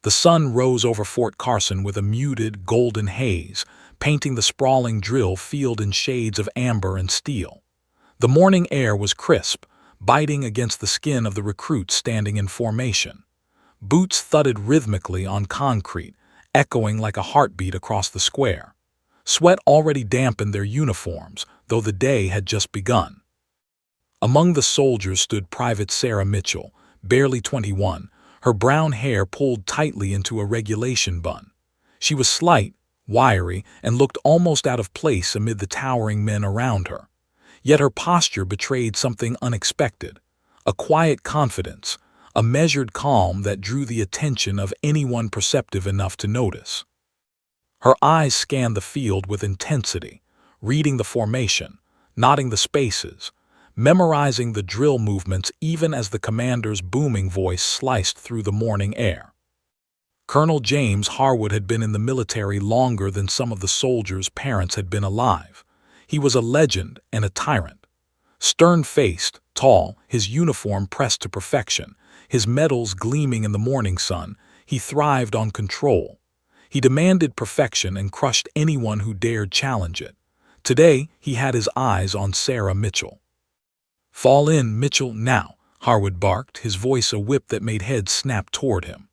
The sun rose over Fort Carson with a muted, golden haze, painting the sprawling drill field in shades of amber and steel. The morning air was crisp, biting against the skin of the recruits standing in formation. Boots thudded rhythmically on concrete, echoing like a heartbeat across the square. Sweat already dampened their uniforms, though the day had just begun. Among the soldiers stood Private Sarah Mitchell, barely 21, her brown hair pulled tightly into a regulation bun. She was slight, wiry, and looked almost out of place amid the towering men around her. Yet her posture betrayed something unexpected, a quiet confidence, a measured calm that drew the attention of anyone perceptive enough to notice. Her eyes scanned the field with intensity, reading the formation, noting the spaces, memorizing the drill movements even as the commander's booming voice sliced through the morning air. Colonel James Harwood had been in the military longer than some of the soldiers' parents had been alive. He was a legend and a tyrant. Stern-faced, tall, his uniform pressed to perfection, his medals gleaming in the morning sun, he thrived on control. He demanded perfection and crushed anyone who dared challenge it. Today, he had his eyes on Sarah Mitchell. "Fall in, Mitchell, now," Harwood barked, his voice a whip that made heads snap toward him.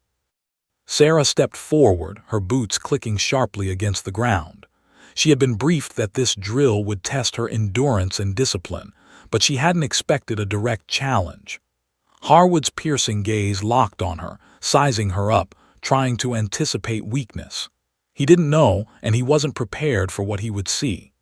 Sarah stepped forward, her boots clicking sharply against the ground. She had been briefed that this drill would test her endurance and discipline, but she hadn't expected a direct challenge. Harwood's piercing gaze locked on her, sizing her up, trying to anticipate weakness. He didn't know, and he wasn't prepared for what he would see.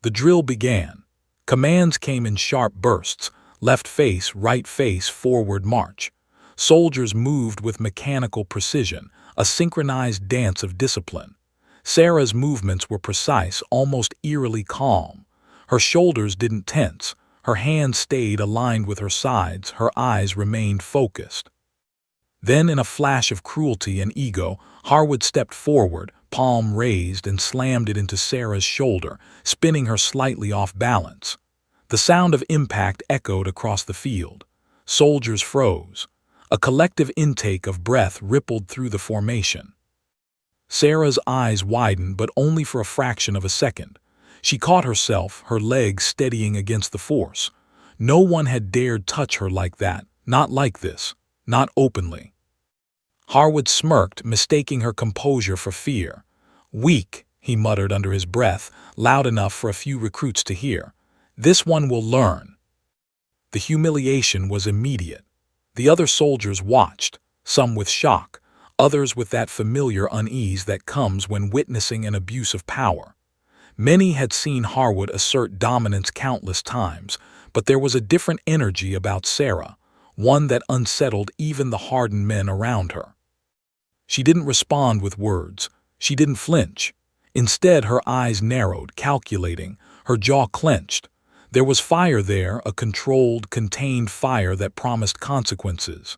The drill began. Commands came in sharp bursts: left face, right face, forward march. Soldiers moved with mechanical precision, a synchronized dance of discipline. Sarah's movements were precise, almost eerily calm. Her shoulders didn't tense, her hands stayed aligned with her sides, her eyes remained focused. Then, in a flash of cruelty and ego, Harwood stepped forward, palm raised, and slammed it into Sarah's shoulder, spinning her slightly off balance. The sound of impact echoed across the field. Soldiers froze. A collective intake of breath rippled through the formation. Sarah's eyes widened, but only for a fraction of a second. She caught herself, her legs steadying against the force. No one had dared touch her like that, not like this, not openly. Harwood smirked, mistaking her composure for fear. "Weak," he muttered under his breath, loud enough for a few recruits to hear. "This one will learn." The humiliation was immediate. The other soldiers watched, some with shock, others with that familiar unease that comes when witnessing an abuse of power. Many had seen Harwood assert dominance countless times, but there was a different energy about Sarah, one that unsettled even the hardened men around her. She didn't respond with words. She didn't flinch. Instead, her eyes narrowed, calculating, her jaw clenched. There was fire there, a controlled, contained fire that promised consequences.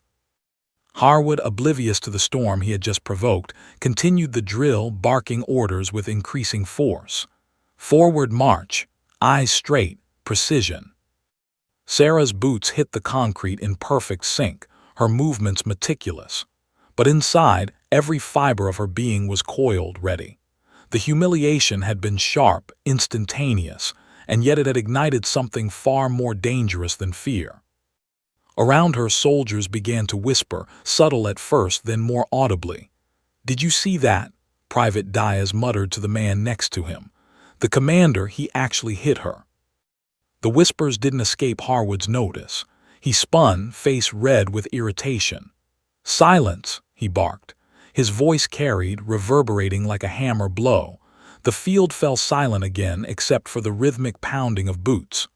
Harwood, oblivious to the storm he had just provoked, continued the drill, barking orders with increasing force. Forward march, eyes straight, precision. Sarah's boots hit the concrete in perfect sync, her movements meticulous. But inside, every fiber of her being was coiled, ready. The humiliation had been sharp, instantaneous, and yet it had ignited something far more dangerous than fear. Around her, soldiers began to whisper, subtle at first, then more audibly. "Did you see that?" Private Diaz muttered to the man next to him. "The commander, he actually hit her." The whispers didn't escape Harwood's notice. He spun, face red with irritation. "Silence!" he barked. His voice carried, reverberating like a hammer blow. The field fell silent again except for the rhythmic pounding of boots.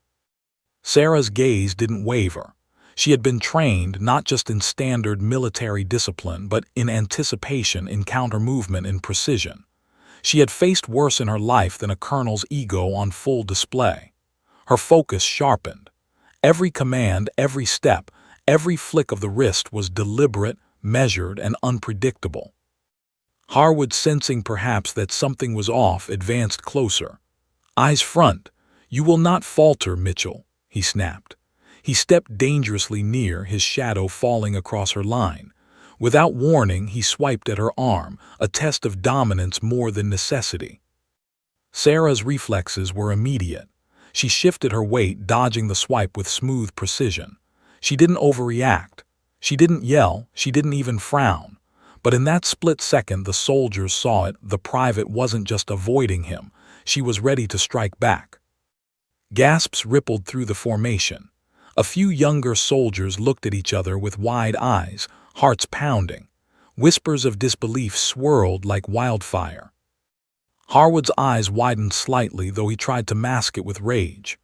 Sarah's gaze didn't waver. She had been trained not just in standard military discipline, but in anticipation, in counter-movement, in precision. She had faced worse in her life than a colonel's ego on full display. Her focus sharpened. Every command, every step, every flick of the wrist was deliberate, measured, and unpredictable. Harwood, sensing perhaps that something was off, advanced closer. "Eyes front. You will not falter, Mitchell," he snapped. He stepped dangerously near, his shadow falling across her line. Without warning, he swiped at her arm, a test of dominance more than necessity. Sarah's reflexes were immediate. She shifted her weight, dodging the swipe with smooth precision. She didn't overreact. She didn't yell. She didn't even frown. But in that split second, the soldiers saw it. The private wasn't just avoiding him. She was ready to strike back. Gasps rippled through the formation. A few younger soldiers looked at each other with wide eyes, hearts pounding. Whispers of disbelief swirled like wildfire. Harwood's eyes widened slightly, though he tried to mask it with rage.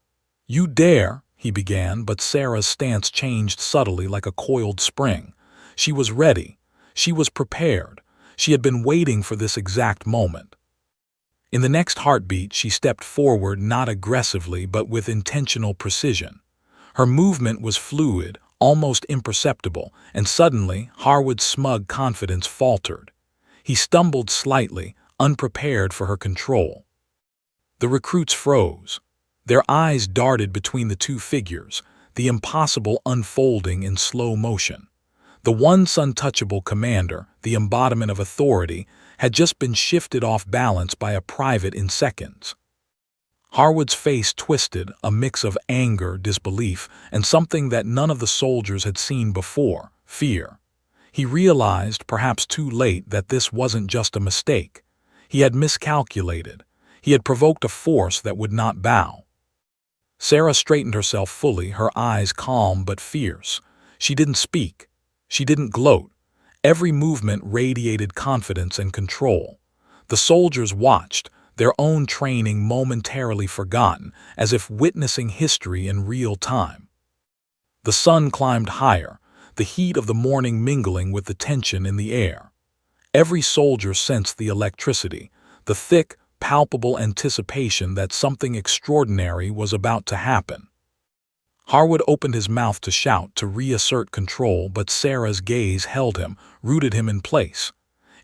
"You dare," he began, but Sarah's stance changed subtly like a coiled spring. She was ready. She was prepared. She had been waiting for this exact moment. In the next heartbeat, she stepped forward, not aggressively but with intentional precision. Her movement was fluid, almost imperceptible, and suddenly Harwood's smug confidence faltered. He stumbled slightly, unprepared for her control. The recruits froze. Their eyes darted between the two figures, the impossible unfolding in slow motion. The once untouchable commander, the embodiment of authority, had just been shifted off balance by a private in seconds. Harwood's face twisted, a mix of anger, disbelief, and something that none of the soldiers had seen before: fear. He realized, perhaps too late, that this wasn't just a mistake. He had miscalculated. He had provoked a force that would not bow. Sarah straightened herself fully, her eyes calm but fierce. She didn't speak. She didn't gloat. Every movement radiated confidence and control. The soldiers watched, their own training momentarily forgotten, as if witnessing history in real time. The sun climbed higher, the heat of the morning mingling with the tension in the air. Every soldier sensed the electricity, the thick, palpable anticipation that something extraordinary was about to happen. Harwood opened his mouth to shout, to reassert control, but Sarah's gaze held him, rooted him in place.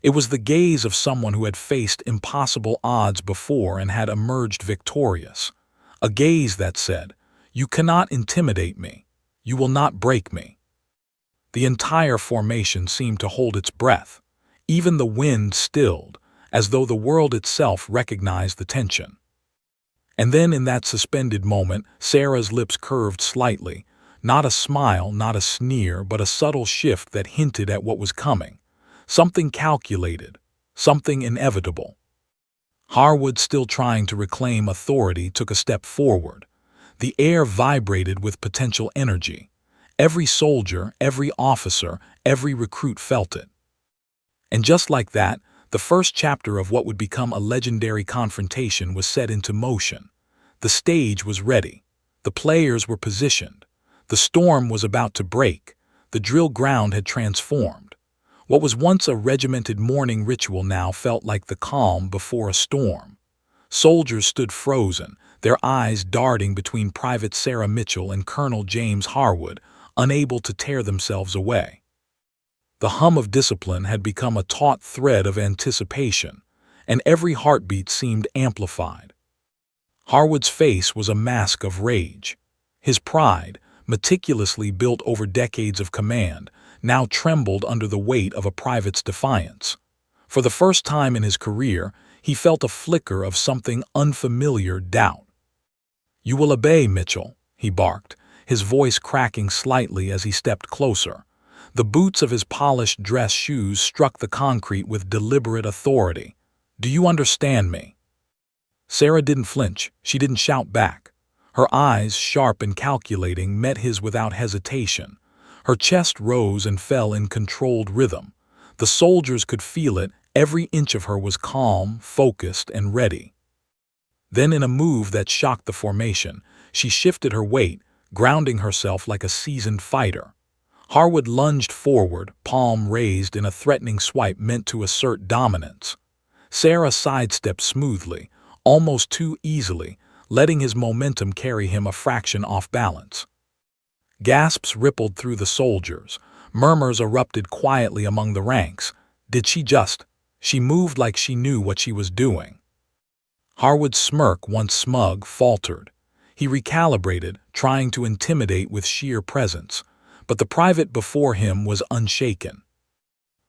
It was the gaze of someone who had faced impossible odds before and had emerged victorious. A gaze that said, "You cannot intimidate me. You will not break me." The entire formation seemed to hold its breath. Even the wind stilled, as though the world itself recognized the tension. And then, in that suspended moment, Sarah's lips curved slightly. Not a smile, not a sneer, but a subtle shift that hinted at what was coming. Something calculated, something inevitable. Harwood, still trying to reclaim authority, took a step forward. The air vibrated with potential energy. Every soldier, every officer, every recruit felt it. And just like that, the first chapter of what would become a legendary confrontation was set into motion. The stage was ready. The players were positioned. The storm was about to break. The drill ground had transformed. What was once a regimented morning ritual now felt like the calm before a storm. Soldiers stood frozen, their eyes darting between Private Sarah Mitchell and Colonel James Harwood, unable to tear themselves away. The hum of discipline had become a taut thread of anticipation, and every heartbeat seemed amplified. Harwood's face was a mask of rage. His pride, meticulously built over decades of command, now trembled under the weight of a private's defiance. For the first time in his career, he felt a flicker of something unfamiliar: doubt. "You will obey, Mitchell," he barked, his voice cracking slightly as he stepped closer. The boots of his polished dress shoes struck the concrete with deliberate authority. "Do you understand me?" Sarah didn't flinch. She didn't shout back. Her eyes, sharp and calculating, met his without hesitation. Her chest rose and fell in controlled rhythm. The soldiers could feel it. Every inch of her was calm, focused, and ready. Then, in a move that shocked the formation, she shifted her weight, grounding herself like a seasoned fighter. Harwood lunged forward, palm raised in a threatening swipe meant to assert dominance. Sarah sidestepped smoothly, almost too easily, letting his momentum carry him a fraction off balance. Gasps rippled through the soldiers. Murmurs erupted quietly among the ranks. Did she just? She moved like she knew what she was doing. Harwood's smirk, once smug, faltered. He recalibrated, trying to intimidate with sheer presence. But the private before him was unshaken.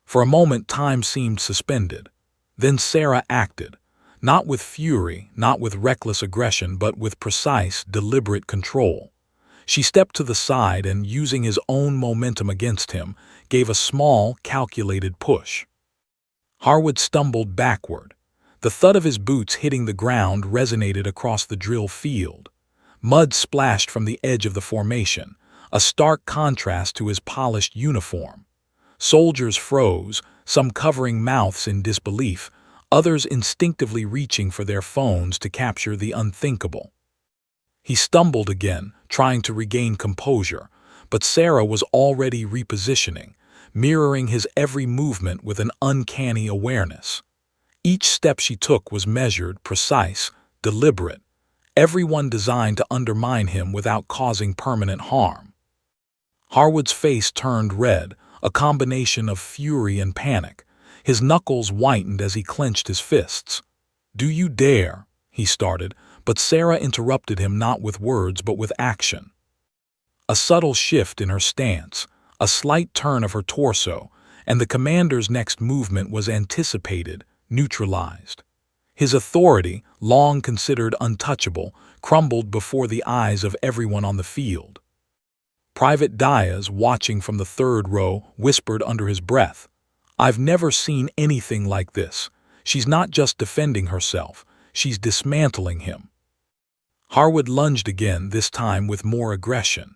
For a moment, time seemed suspended. Then Sarah acted, not with fury, not with reckless aggression, but with precise, deliberate control. She stepped to the side and, using his own momentum against him, gave a small, calculated push. Harwood stumbled backward. The thud of his boots hitting the ground resonated across the drill field. Mud splashed from the edge of the formation, a stark contrast to his polished uniform. Soldiers froze, some covering mouths in disbelief, others instinctively reaching for their phones to capture the unthinkable. He stumbled again, trying to regain composure, but Sarah was already repositioning, mirroring his every movement with an uncanny awareness. Each step she took was measured, precise, deliberate, every one designed to undermine him without causing permanent harm. Harwood's face turned red, a combination of fury and panic. His knuckles whitened as he clenched his fists. "Do you dare?" he started, but Sarah interrupted him not with words but with action. A subtle shift in her stance, a slight turn of her torso, and the commander's next movement was anticipated, neutralized. His authority, long considered untouchable, crumbled before the eyes of everyone on the field. Private Diaz, watching from the third row, whispered under his breath, "I've never seen anything like this. She's not just defending herself, she's dismantling him." Harwood lunged again, this time with more aggression.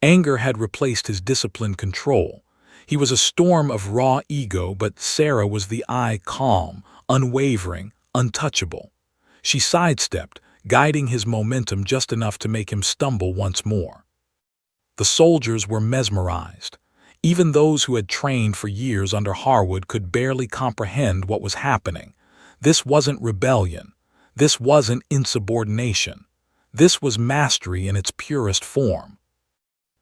Anger had replaced his disciplined control. He was a storm of raw ego, but Sarah was the eye calm, unwavering, untouchable. She sidestepped, guiding his momentum just enough to make him stumble once more. The soldiers were mesmerized. Even those who had trained for years under Harwood could barely comprehend what was happening. This wasn't rebellion. This wasn't insubordination. This was mastery in its purest form.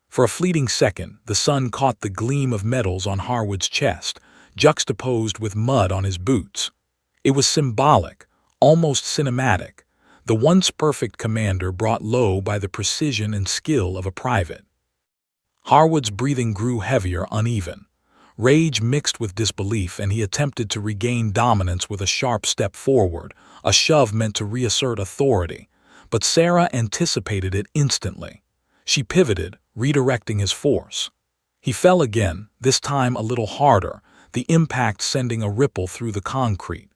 For a fleeting second, the sun caught the gleam of metals on Harwood's chest, juxtaposed with mud on his boots. It was symbolic, almost cinematic, the once perfect commander brought low by the precision and skill of a private. Harwood's breathing grew heavier, uneven. Rage mixed with disbelief, and he attempted to regain dominance with a sharp step forward, a shove meant to reassert authority. But Sarah anticipated it instantly. She pivoted, redirecting his force. He fell again, this time a little harder, the impact sending a ripple through the concrete.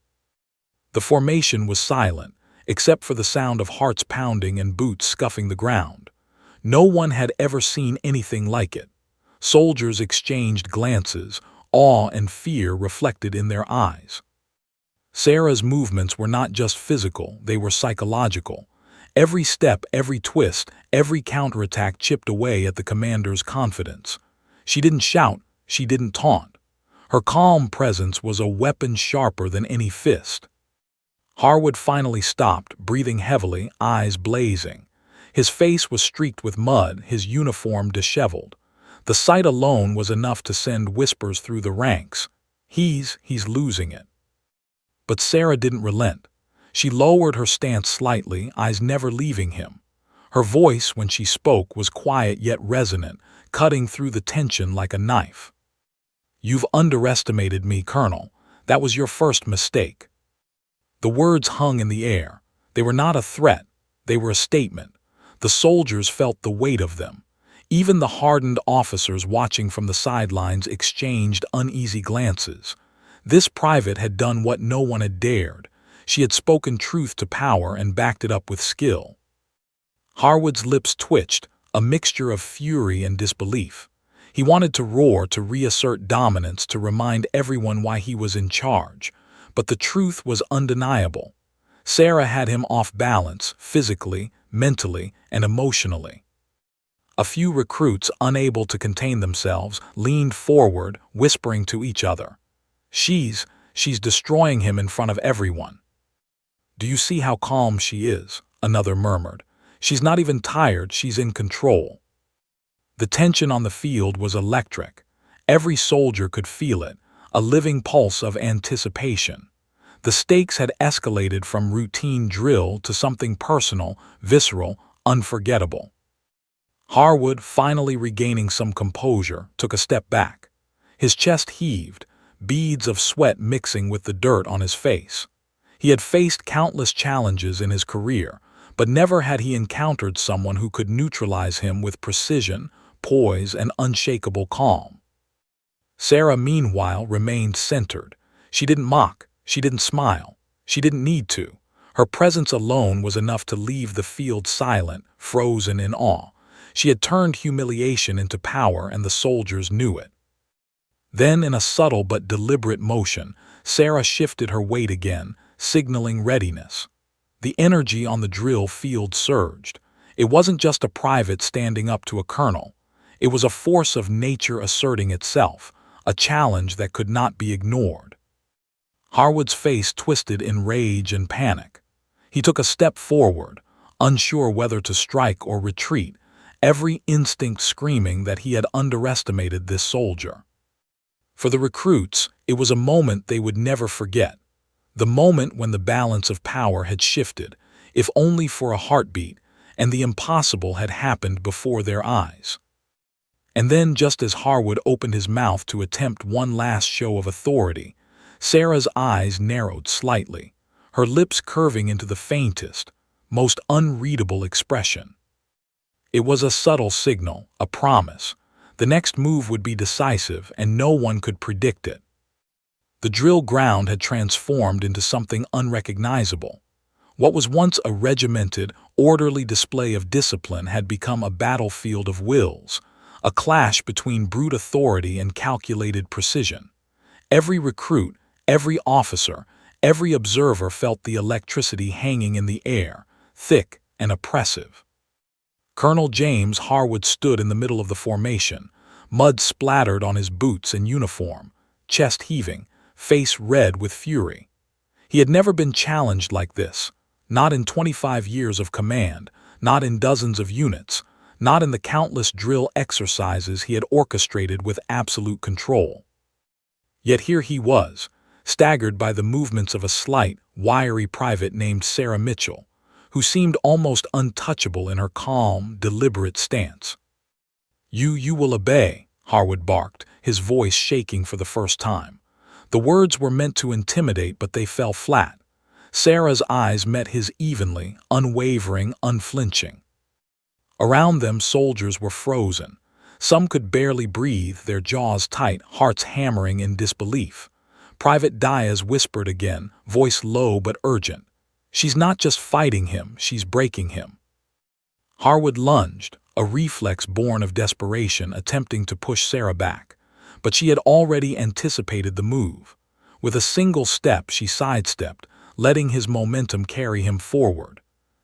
The formation was silent, except for the sound of hearts pounding and boots scuffing the ground. No one had ever seen anything like it. Soldiers exchanged glances, awe and fear reflected in their eyes. Sarah's movements were not just physical, they were psychological. Every step, every twist, every counterattack chipped away at the commander's confidence. She didn't shout, she didn't taunt. Her calm presence was a weapon sharper than any fist. Harwood finally stopped, breathing heavily, eyes blazing. His face was streaked with mud, his uniform disheveled. The sight alone was enough to send whispers through the ranks. He's losing it. But Sarah didn't relent. She lowered her stance slightly, eyes never leaving him. Her voice, when she spoke, was quiet yet resonant, cutting through the tension like a knife. "You've underestimated me, Colonel. That was your first mistake." The words hung in the air. They were not a threat. They were a statement. The soldiers felt the weight of them. Even the hardened officers watching from the sidelines exchanged uneasy glances. This private had done what no one had dared. She had spoken truth to power and backed it up with skill. Harwood's lips twitched, a mixture of fury and disbelief. He wanted to roar, to reassert dominance, to remind everyone why he was in charge. But the truth was undeniable. Sarah had him off balance, physically, mentally, and emotionally. A few recruits, unable to contain themselves, leaned forward, whispering to each other. She's destroying him in front of everyone." "Do you see how calm she is?" another murmured. "She's not even tired, she's in control." The tension on the field was electric. Every soldier could feel it, a living pulse of anticipation. The stakes had escalated from routine drill to something personal, visceral, unforgettable. Harwood, finally regaining some composure, took a step back. His chest heaved. beads of sweat mixing with the dirt on his face. He had faced countless challenges in his career, but never had he encountered someone who could neutralize him with precision, poise, and unshakable calm. Sarah, meanwhile, remained centered. She didn't mock, she didn't smile, she didn't need to. Her presence alone was enough to leave the field silent, frozen in awe. She had turned humiliation into power, and the soldiers knew it. Then, in a subtle but deliberate motion, Sarah shifted her weight again, signaling readiness. The energy on the drill field surged. It wasn't just a private standing up to a colonel. It was a force of nature asserting itself, a challenge that could not be ignored. Harwood's face twisted in rage and panic. He took a step forward, unsure whether to strike or retreat, every instinct screaming that he had underestimated this soldier. For the recruits, it was a moment they would never forget. The moment when the balance of power had shifted, if only for a heartbeat, and the impossible had happened before their eyes. And then, just as Harwood opened his mouth to attempt one last show of authority, Sarah's eyes narrowed slightly, her lips curving into the faintest, most unreadable expression. It was a subtle signal, a promise. The next move would be decisive, and no one could predict it. The drill ground had transformed into something unrecognizable. What was once a regimented, orderly display of discipline had become a battlefield of wills, a clash between brute authority and calculated precision. Every recruit, every officer, every observer felt the electricity hanging in the air, thick and oppressive. Colonel James Harwood stood in the middle of the formation, mud splattered on his boots and uniform, chest heaving, face red with fury. He had never been challenged like this, not in 25 years of command, not in dozens of units, not in the countless drill exercises he had orchestrated with absolute control. Yet here he was, staggered by the movements of a slight, wiry private named Sarah Mitchell, who seemed almost untouchable in her calm, deliberate stance. You will obey," Harwood barked, his voice shaking for the first time. The words were meant to intimidate, but they fell flat. Sarah's eyes met his evenly, unwavering, unflinching. Around them, soldiers were frozen. Some could barely breathe, their jaws tight, hearts hammering in disbelief. Private Diaz whispered again, voice low but urgent. "She's not just fighting him, she's breaking him." Harwood lunged, a reflex born of desperation, attempting to push Sarah back. But she had already anticipated the move. With a single step, she sidestepped, letting his momentum carry him forward.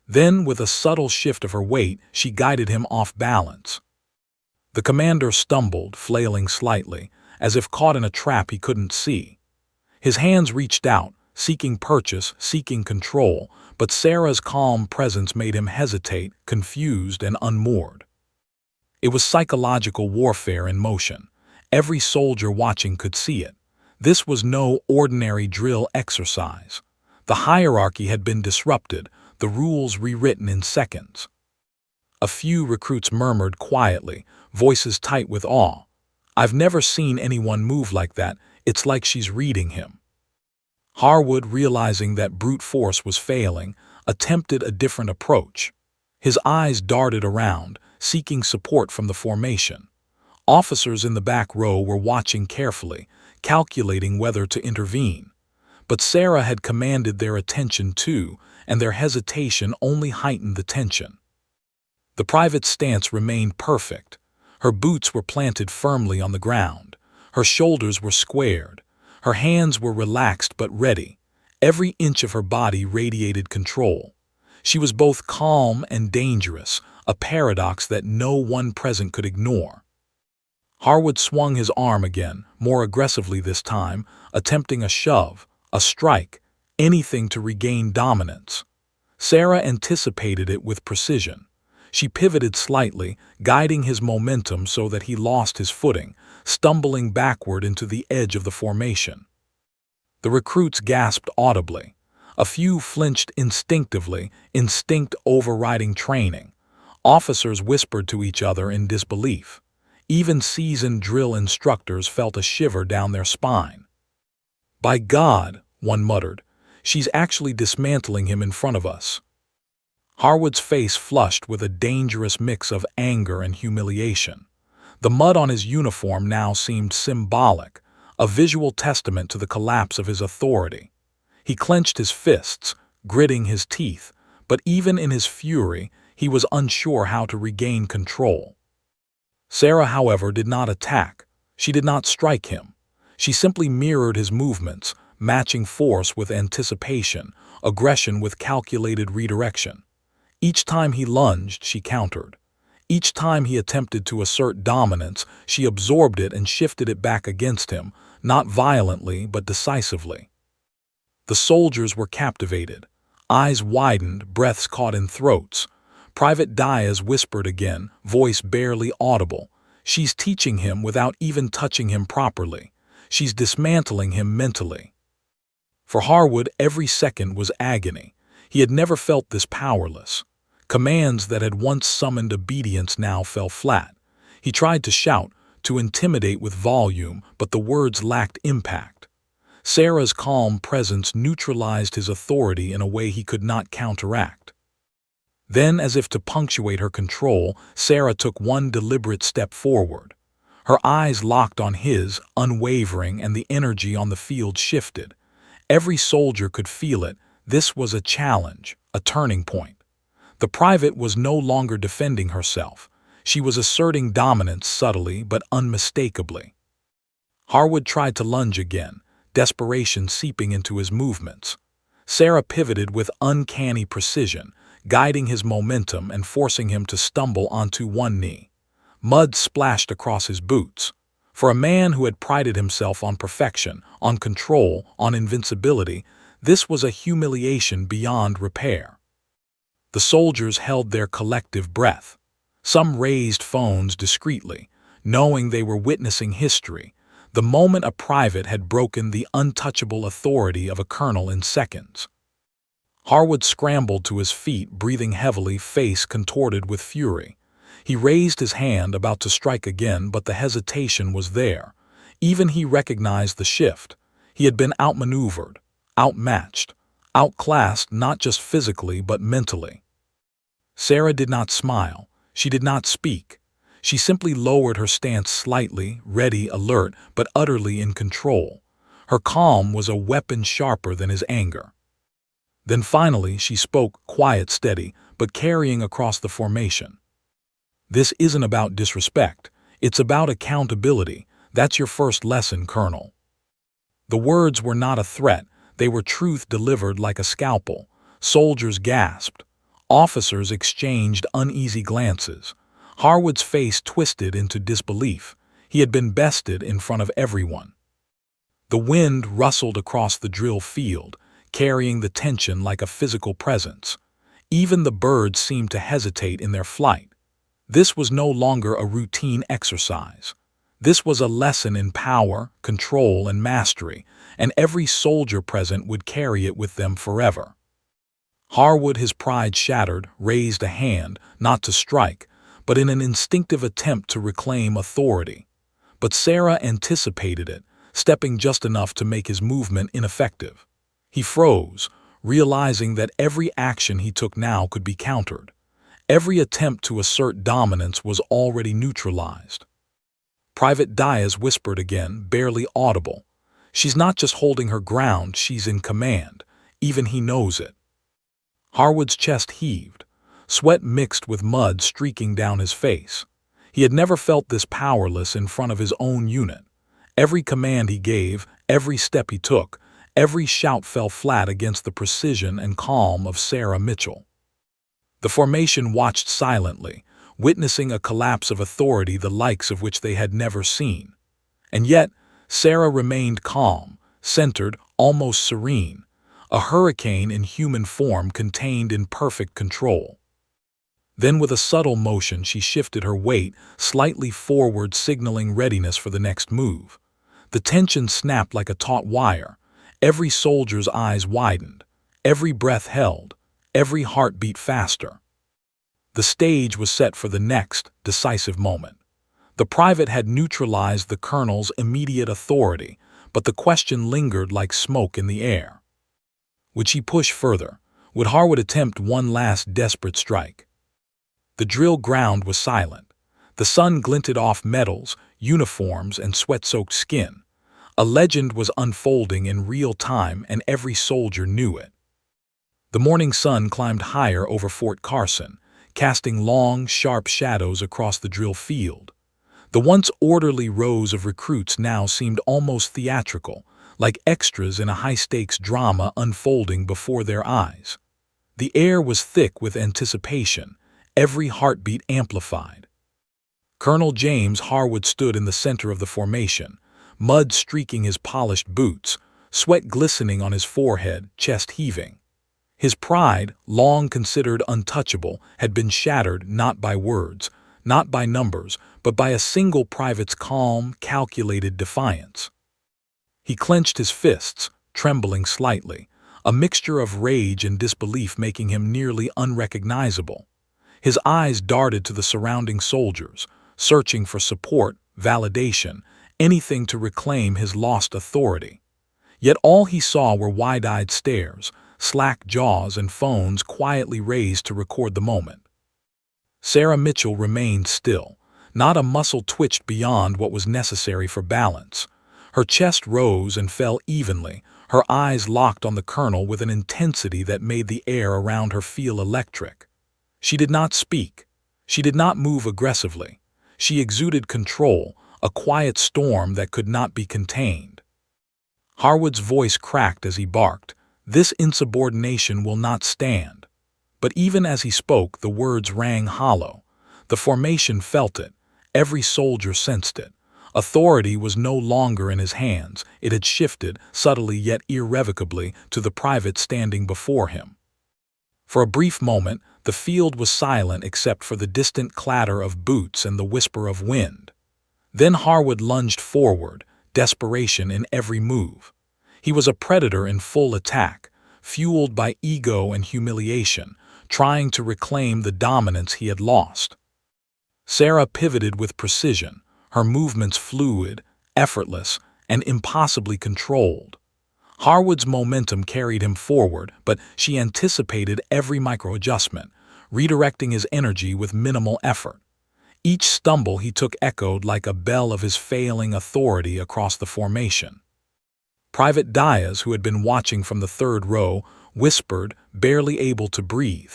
Then, with a subtle shift of her weight, she guided him off balance. The commander stumbled, flailing slightly, as if caught in a trap he couldn't see. His hands reached out, seeking purchase, seeking control, but Sarah's calm presence made him hesitate, confused and unmoored. It was psychological warfare in motion. Every soldier watching could see it. This was no ordinary drill exercise. The hierarchy had been disrupted, the rules rewritten in seconds. A few recruits murmured quietly, voices tight with awe. "I've never seen anyone move like that. It's like she's reading him." Harwood, realizing that brute force was failing, attempted a different approach. His eyes darted around, seeking support from the formation. Officers in the back row were watching carefully, calculating whether to intervene. But Sarah had commanded their attention too, and their hesitation only heightened the tension. The private's stance remained perfect. Her boots were planted firmly on the ground. Her shoulders were squared. Her hands were relaxed but ready. Every inch of her body radiated control. She was both calm and dangerous, a paradox that no one present could ignore. Harwood swung his arm again, more aggressively this time, attempting a shove, a strike, anything to regain dominance. Sarah anticipated it with precision. She pivoted slightly, guiding his momentum so that he lost his footing, stumbling backward into the edge of the formation. The recruits gasped audibly. A few flinched instinctively, instinct overriding training. Officers whispered to each other in disbelief. Even seasoned drill instructors felt a shiver down their spine. "By God," one muttered, "she's actually dismantling him in front of us." Harwood's face flushed with a dangerous mix of anger and humiliation. The mud on his uniform now seemed symbolic, a visual testament to the collapse of his authority. He clenched his fists, gritting his teeth, but even in his fury, he was unsure how to regain control. Sarah, however, did not attack. She did not strike him. She simply mirrored his movements, matching force with anticipation, aggression with calculated redirection. Each time he lunged, she countered. Each time he attempted to assert dominance, she absorbed it and shifted it back against him, not violently but decisively. The soldiers were captivated. Eyes widened, breaths caught in throats. Private Diaz whispered again, voice barely audible. "She's teaching him without even touching him properly. She's dismantling him mentally." For Harwood, every second was agony. He had never felt this powerless. Commands that had once summoned obedience now fell flat. He tried to shout, to intimidate with volume, but the words lacked impact. Sarah's calm presence neutralized his authority in a way he could not counteract. Then, as if to punctuate her control, Sarah took one deliberate step forward. Her eyes locked on his, unwavering, and the energy on the field shifted. Every soldier could feel it. This was a challenge, a turning point. The private was no longer defending herself. She was asserting dominance subtly but unmistakably. Harwood tried to lunge again, desperation seeping into his movements. Sarah pivoted with uncanny precision, guiding his momentum and forcing him to stumble onto one knee. Mud splashed across his boots. For a man who had prided himself on perfection, on control, on invincibility, this was a humiliation beyond repair. The soldiers held their collective breath. Some raised phones discreetly, knowing they were witnessing history, the moment a private had broken the untouchable authority of a colonel in seconds. Harwood scrambled to his feet, breathing heavily, face contorted with fury. He raised his hand, about to strike again, but the hesitation was there. Even he recognized the shift. He had been outmaneuvered, outmatched, outclassed not just physically but mentally. Sarah did not smile. She did not speak. She simply lowered her stance slightly, ready, alert, but utterly in control. Her calm was a weapon sharper than his anger. Then finally she spoke, quiet, steady, but carrying across the formation. "This isn't about disrespect. It's about accountability. That's your first lesson, Colonel." The words were not a threat. They were truth delivered like a scalpel. Soldiers gasped. Officers exchanged uneasy glances. Harwood's face twisted into disbelief. He had been bested in front of everyone. The wind rustled across the drill field, carrying the tension like a physical presence. Even the birds seemed to hesitate in their flight. This was no longer a routine exercise. This was a lesson in power, control, and mastery, and every soldier present would carry it with them forever. Harwood, his pride shattered, raised a hand, not to strike, but in an instinctive attempt to reclaim authority. But Sarah anticipated it, stepping just enough to make his movement ineffective. He froze, realizing that every action he took now could be countered. Every attempt to assert dominance was already neutralized. Private Diaz whispered again, barely audible. "She's not just holding her ground, she's in command. Even he knows it." Harwood's chest heaved, sweat mixed with mud streaking down his face. He had never felt this powerless in front of his own unit. Every command he gave, every step he took, every shout fell flat against the precision and calm of Sarah Mitchell. The formation watched silently, witnessing a collapse of authority the likes of which they had never seen. And yet, Sarah remained calm, centered, almost serene, a hurricane in human form contained in perfect control. Then with a subtle motion she shifted her weight slightly forward, signaling readiness for the next move. The tension snapped like a taut wire. Every soldier's eyes widened, every breath held, every heart beat faster. The stage was set for the next, decisive moment. The private had neutralized the colonel's immediate authority, but the question lingered like smoke in the air. Would she push further? Would Harwood attempt one last desperate strike? The drill ground was silent. The sun glinted off metals, uniforms, and sweat-soaked skin. A legend was unfolding in real time, and every soldier knew it. The morning sun climbed higher over Fort Carson, casting long, sharp shadows across the drill field. The once orderly rows of recruits now seemed almost theatrical, like extras in a high-stakes drama unfolding before their eyes. The air was thick with anticipation, every heartbeat amplified. Colonel James Harwood stood in the center of the formation, mud streaking his polished boots, sweat glistening on his forehead, chest heaving. His pride, long considered untouchable, had been shattered not by words, not by numbers, but by a single private's calm, calculated defiance. He clenched his fists, trembling slightly, a mixture of rage and disbelief making him nearly unrecognizable. His eyes darted to the surrounding soldiers, searching for support, validation, anything to reclaim his lost authority. Yet all he saw were wide-eyed stares, slack jaws, and phones quietly raised to record the moment. Sarah Mitchell remained still. Not a muscle twitched beyond what was necessary for balance. Her chest rose and fell evenly, her eyes locked on the colonel with an intensity that made the air around her feel electric. She did not speak. She did not move aggressively. She exuded control, a quiet storm that could not be contained. Harwood's voice cracked as he barked, "This insubordination will not stand." But even as he spoke, the words rang hollow. The formation felt it. Every soldier sensed it. Authority was no longer in his hands. It had shifted, subtly yet irrevocably, to the private standing before him. For a brief moment, the field was silent except for the distant clatter of boots and the whisper of wind. Then Harwood lunged forward, desperation in every move. He was a predator in full attack, fueled by ego and humiliation, trying to reclaim the dominance he had lost. Sarah pivoted with precision, her movements fluid, effortless, and impossibly controlled. Harwood's momentum carried him forward, but she anticipated every micro-adjustment, redirecting his energy with minimal effort. Each stumble he took echoed like a bell of his failing authority across the formation. Private Diaz, who had been watching from the third row, whispered, barely able to breathe.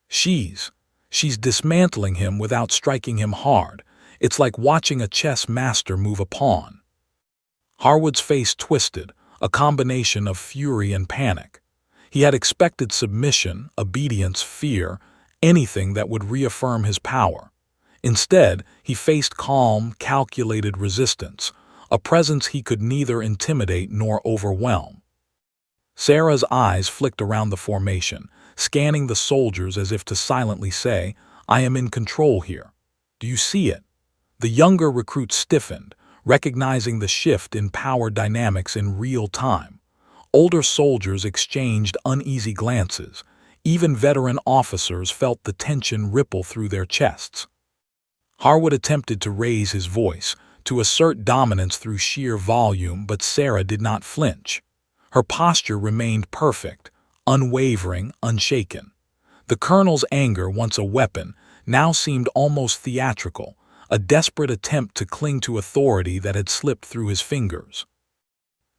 She's dismantling him without striking him hard. It's like watching a chess master move a pawn." Harwood's face twisted, a combination of fury and panic. He had expected submission, obedience, fear, anything that would reaffirm his power. Instead, he faced calm, calculated resistance, a presence he could neither intimidate nor overwhelm. Sarah's eyes flicked around the formation, scanning the soldiers as if to silently say, "I am in control here. Do you see it?" The younger recruit stiffened, recognizing the shift in power dynamics in real time. Older soldiers exchanged uneasy glances. Even veteran officers felt the tension ripple through their chests. Harwood attempted to raise his voice, to assert dominance through sheer volume, but Sarah did not flinch. Her posture remained perfect, unwavering, unshaken. The colonel's anger, once a weapon, now seemed almost theatrical, a desperate attempt to cling to authority that had slipped through his fingers.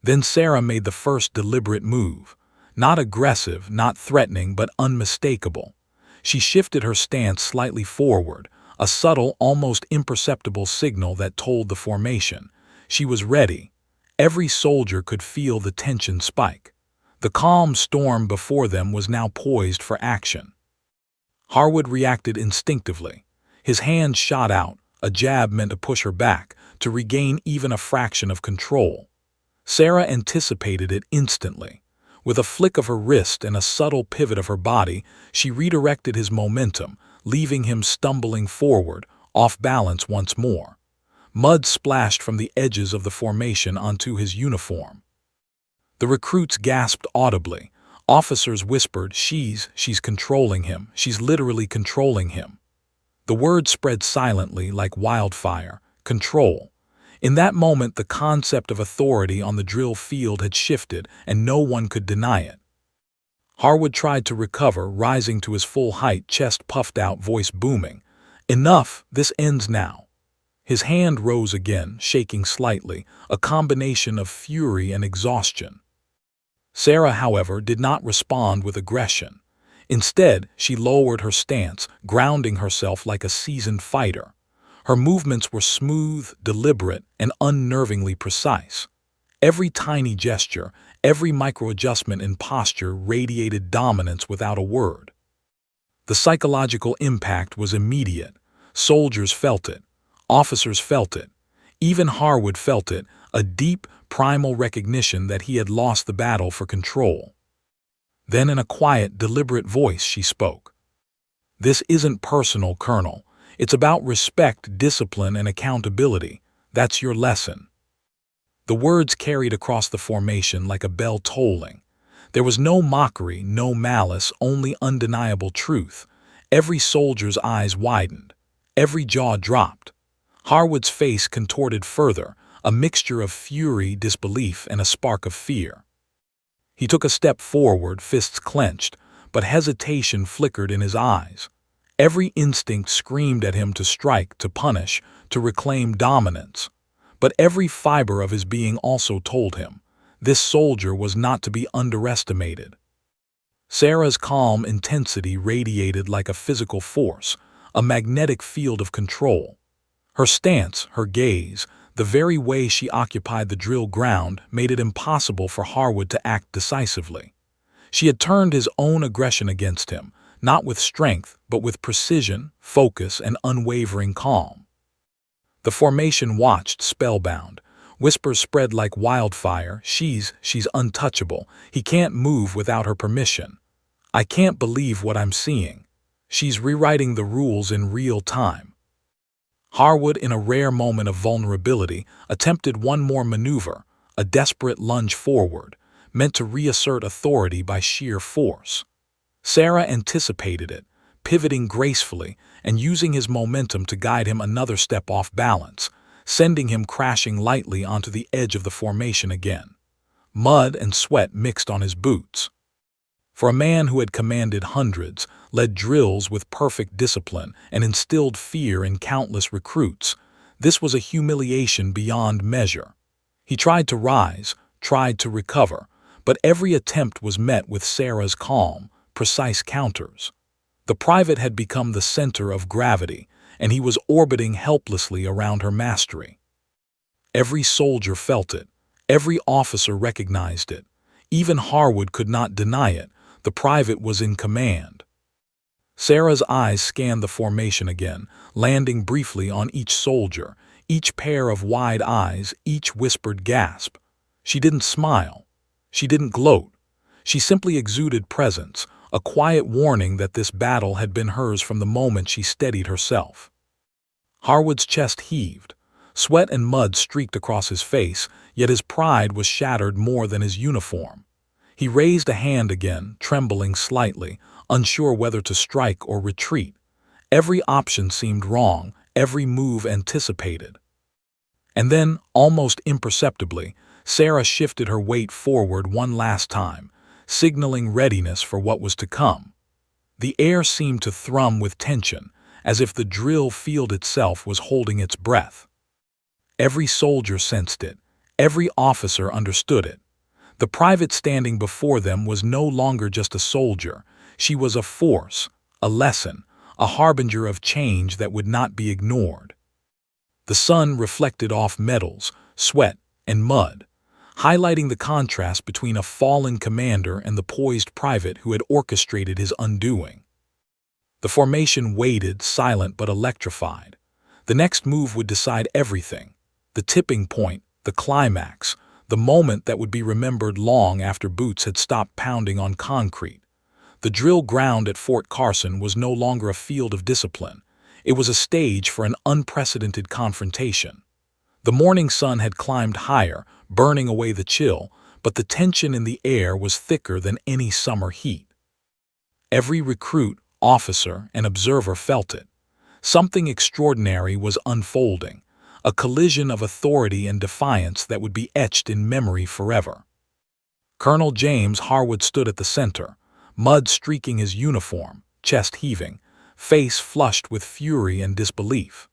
Then Sarah made the first deliberate move, not aggressive, not threatening, but unmistakable. She shifted her stance slightly forward, a subtle, almost imperceptible signal that told the formation. She was ready. Every soldier could feel the tension spike. The calm storm before them was now poised for action. Harwood reacted instinctively. His hand shot out, a jab meant to push her back, to regain even a fraction of control. Sarah anticipated it instantly. With a flick of her wrist and a subtle pivot of her body, she redirected his momentum, leaving him stumbling forward, off balance once more. Mud splashed from the edges of the formation onto his uniform. The recruits gasped audibly. Officers whispered, she's controlling him. She's literally controlling him." The word spread silently like wildfire. Control. In that moment, the concept of authority on the drill field had shifted, and no one could deny it. Harwood tried to recover, rising to his full height, chest puffed out, voice booming. "Enough! This ends now." His hand rose again, shaking slightly, a combination of fury and exhaustion. Sarah, however, did not respond with aggression. Instead, she lowered her stance, grounding herself like a seasoned fighter. Her movements were smooth, deliberate, and unnervingly precise. Every tiny gesture, every micro-adjustment in posture radiated dominance without a word. The psychological impact was immediate. Soldiers felt it. Officers felt it. Even Harwood felt it, a deep, primal recognition that he had lost the battle for control. Then in a quiet, deliberate voice she spoke. "This isn't personal, Colonel. It's about respect, discipline, and accountability. That's your lesson." The words carried across the formation like a bell tolling. There was no mockery, no malice, only undeniable truth. Every soldier's eyes widened. Every jaw dropped. Harwood's face contorted further, a mixture of fury, disbelief, and a spark of fear. He took a step forward, fists clenched, but hesitation flickered in his eyes. Every instinct screamed at him to strike, to punish, to reclaim dominance. But every fiber of his being also told him, this soldier was not to be underestimated. Sarah's calm intensity radiated like a physical force, a magnetic field of control. Her stance, her gaze, the very way she occupied the drill ground made it impossible for Harwood to act decisively. She had turned his own aggression against him, not with strength, but with precision, focus, and unwavering calm. The formation watched, spellbound. Whispers spread like wildfire. She's untouchable. He can't move without her permission. I can't believe what I'm seeing. She's rewriting the rules in real time. Harwood, in a rare moment of vulnerability, attempted one more maneuver, a desperate lunge forward, meant to reassert authority by sheer force. Sarah anticipated it, pivoting gracefully and using his momentum to guide him another step off balance, sending him crashing lightly onto the edge of the formation again. Mud and sweat mixed on his boots. For a man who had commanded hundreds, led drills with perfect discipline, and instilled fear in countless recruits, this was a humiliation beyond measure. He tried to rise, tried to recover, but every attempt was met with Sarah's calm, precise counters. The private had become the center of gravity, and he was orbiting helplessly around her mastery. Every soldier felt it. Every officer recognized it. Even Harwood could not deny it. The private was in command. Sarah's eyes scanned the formation again, landing briefly on each soldier, each pair of wide eyes, each whispered gasp. She didn't smile. She didn't gloat. She simply exuded presence, a quiet warning that this battle had been hers from the moment she steadied herself. Harwood's chest heaved. Sweat and mud streaked across his face, yet his pride was shattered more than his uniform. He raised a hand again, trembling slightly, unsure whether to strike or retreat. Every option seemed wrong, every move anticipated. And then, almost imperceptibly, Sarah shifted her weight forward one last time, signaling readiness for what was to come. The air seemed to thrum with tension, as if the drill field itself was holding its breath. Every soldier sensed it. Every officer understood it. The private standing before them was no longer just a soldier. She was a force, a lesson, a harbinger of change that would not be ignored. The sun reflected off metals, sweat, and mud, highlighting the contrast between a fallen commander and the poised private who had orchestrated his undoing. The formation waited, silent but electrified. The next move would decide everything. The tipping point, the climax, the moment that would be remembered long after boots had stopped pounding on concrete. The drill ground at Fort Carson was no longer a field of discipline. It was a stage for an unprecedented confrontation. The morning sun had climbed higher, burning away the chill, but the tension in the air was thicker than any summer heat. Every recruit, officer, and observer felt it. Something extraordinary was unfolding. a collision of authority and defiance that would be etched in memory forever. Colonel James Harwood stood at the center, mud streaking his uniform, chest heaving, face flushed with fury and disbelief.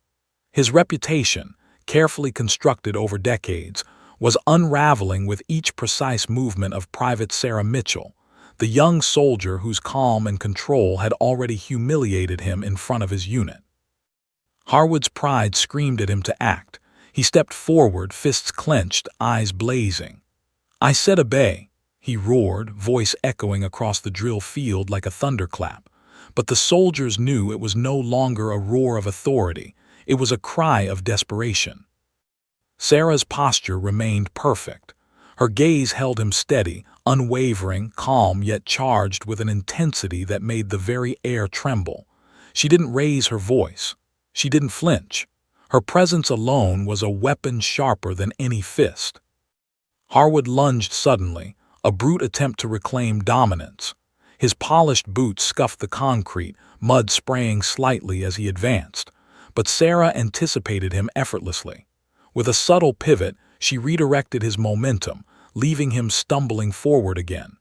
His reputation, carefully constructed over decades, was unraveling with each precise movement of Private Sarah Mitchell, the young soldier whose calm and control had already humiliated him in front of his unit. Harwood's pride screamed at him to act. He stepped forward, fists clenched, eyes blazing. "I said obey," he roared, voice echoing across the drill field like a thunderclap. But the soldiers knew it was no longer a roar of authority. It was a cry of desperation. Sarah's posture remained perfect. Her gaze held him steady, unwavering, calm, yet charged with an intensity that made the very air tremble. She didn't raise her voice. She didn't flinch. Her presence alone was a weapon sharper than any fist. Harwood lunged suddenly, a brute attempt to reclaim dominance. His polished boots scuffed the concrete, mud spraying slightly as he advanced. But Sarah anticipated him effortlessly. With a subtle pivot, she redirected his momentum, leaving him stumbling forward again.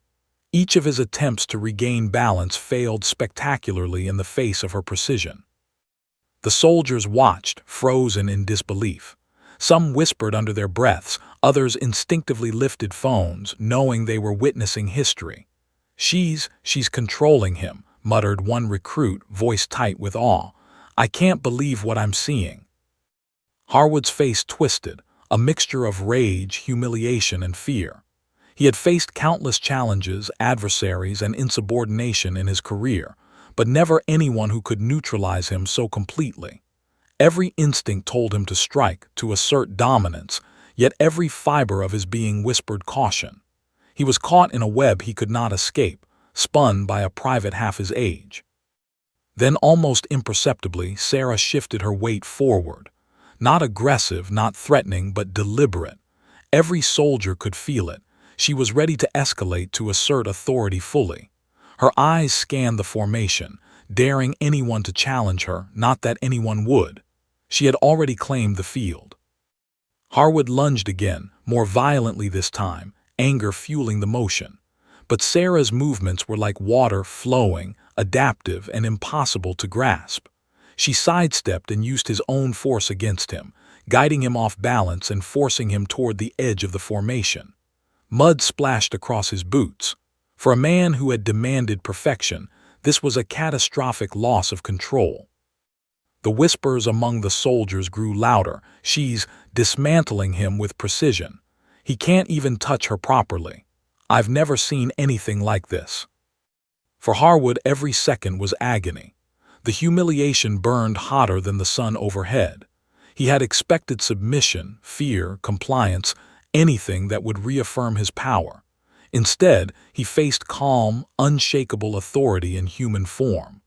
Each of his attempts to regain balance failed spectacularly in the face of her precision. The soldiers watched, frozen in disbelief. Some whispered under their breaths, others instinctively lifted phones, knowing they were witnessing history. She's controlling him," muttered one recruit, voice tight with awe. "I can't believe what I'm seeing." Harwood's face twisted, a mixture of rage, humiliation, and fear. He had faced countless challenges, adversaries, and insubordination in his career, but never anyone who could neutralize him so completely. Every instinct told him to strike, to assert dominance, yet every fiber of his being whispered caution. He was caught in a web he could not escape, spun by a private half his age. Then, almost imperceptibly, Sarah shifted her weight forward. Not aggressive, not threatening, but deliberate. Every soldier could feel it. She was ready to escalate, to assert authority fully. Her eyes scanned the formation, daring anyone to challenge her, not that anyone would. She had already claimed the field. Harwood lunged again, more violently this time, anger fueling the motion. But Sarah's movements were like water flowing, adaptive and impossible to grasp. She sidestepped and used his own force against him, guiding him off balance and forcing him toward the edge of the formation. Mud splashed across his boots. For a man who had demanded perfection, this was a catastrophic loss of control. The whispers among the soldiers grew louder. "She's dismantling him with precision. He can't even touch her properly. I've never seen anything like this." For Harwood, every second was agony. The humiliation burned hotter than the sun overhead. He had expected submission, fear, compliance, anything that would reaffirm his power. Instead, he faced calm, unshakable authority in human form.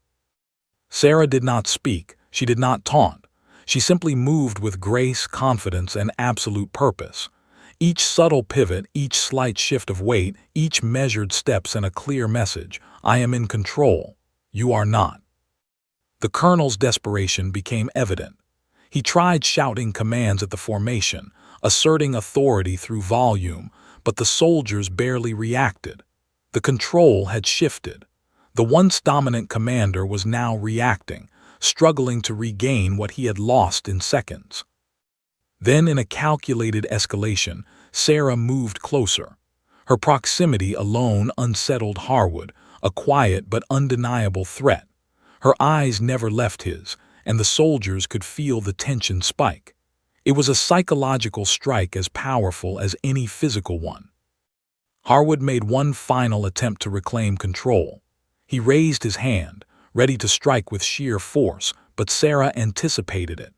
Sarah did not speak. She did not taunt. She simply moved with grace, confidence, and absolute purpose. Each subtle pivot, each slight shift of weight, each measured step sent a clear message: "I am in control. You are not." The colonel's desperation became evident. He tried shouting commands at the formation, asserting authority through volume, but the soldiers barely reacted. The control had shifted. The once dominant commander was now reacting, struggling to regain what he had lost in seconds. Then, in a calculated escalation, Sarah moved closer. Her proximity alone unsettled Harwood, a quiet but undeniable threat. Her eyes never left his, and the soldiers could feel the tension spike. It was a psychological strike as powerful as any physical one. Harwood made one final attempt to reclaim control. He raised his hand, ready to strike with sheer force, but Sarah anticipated it.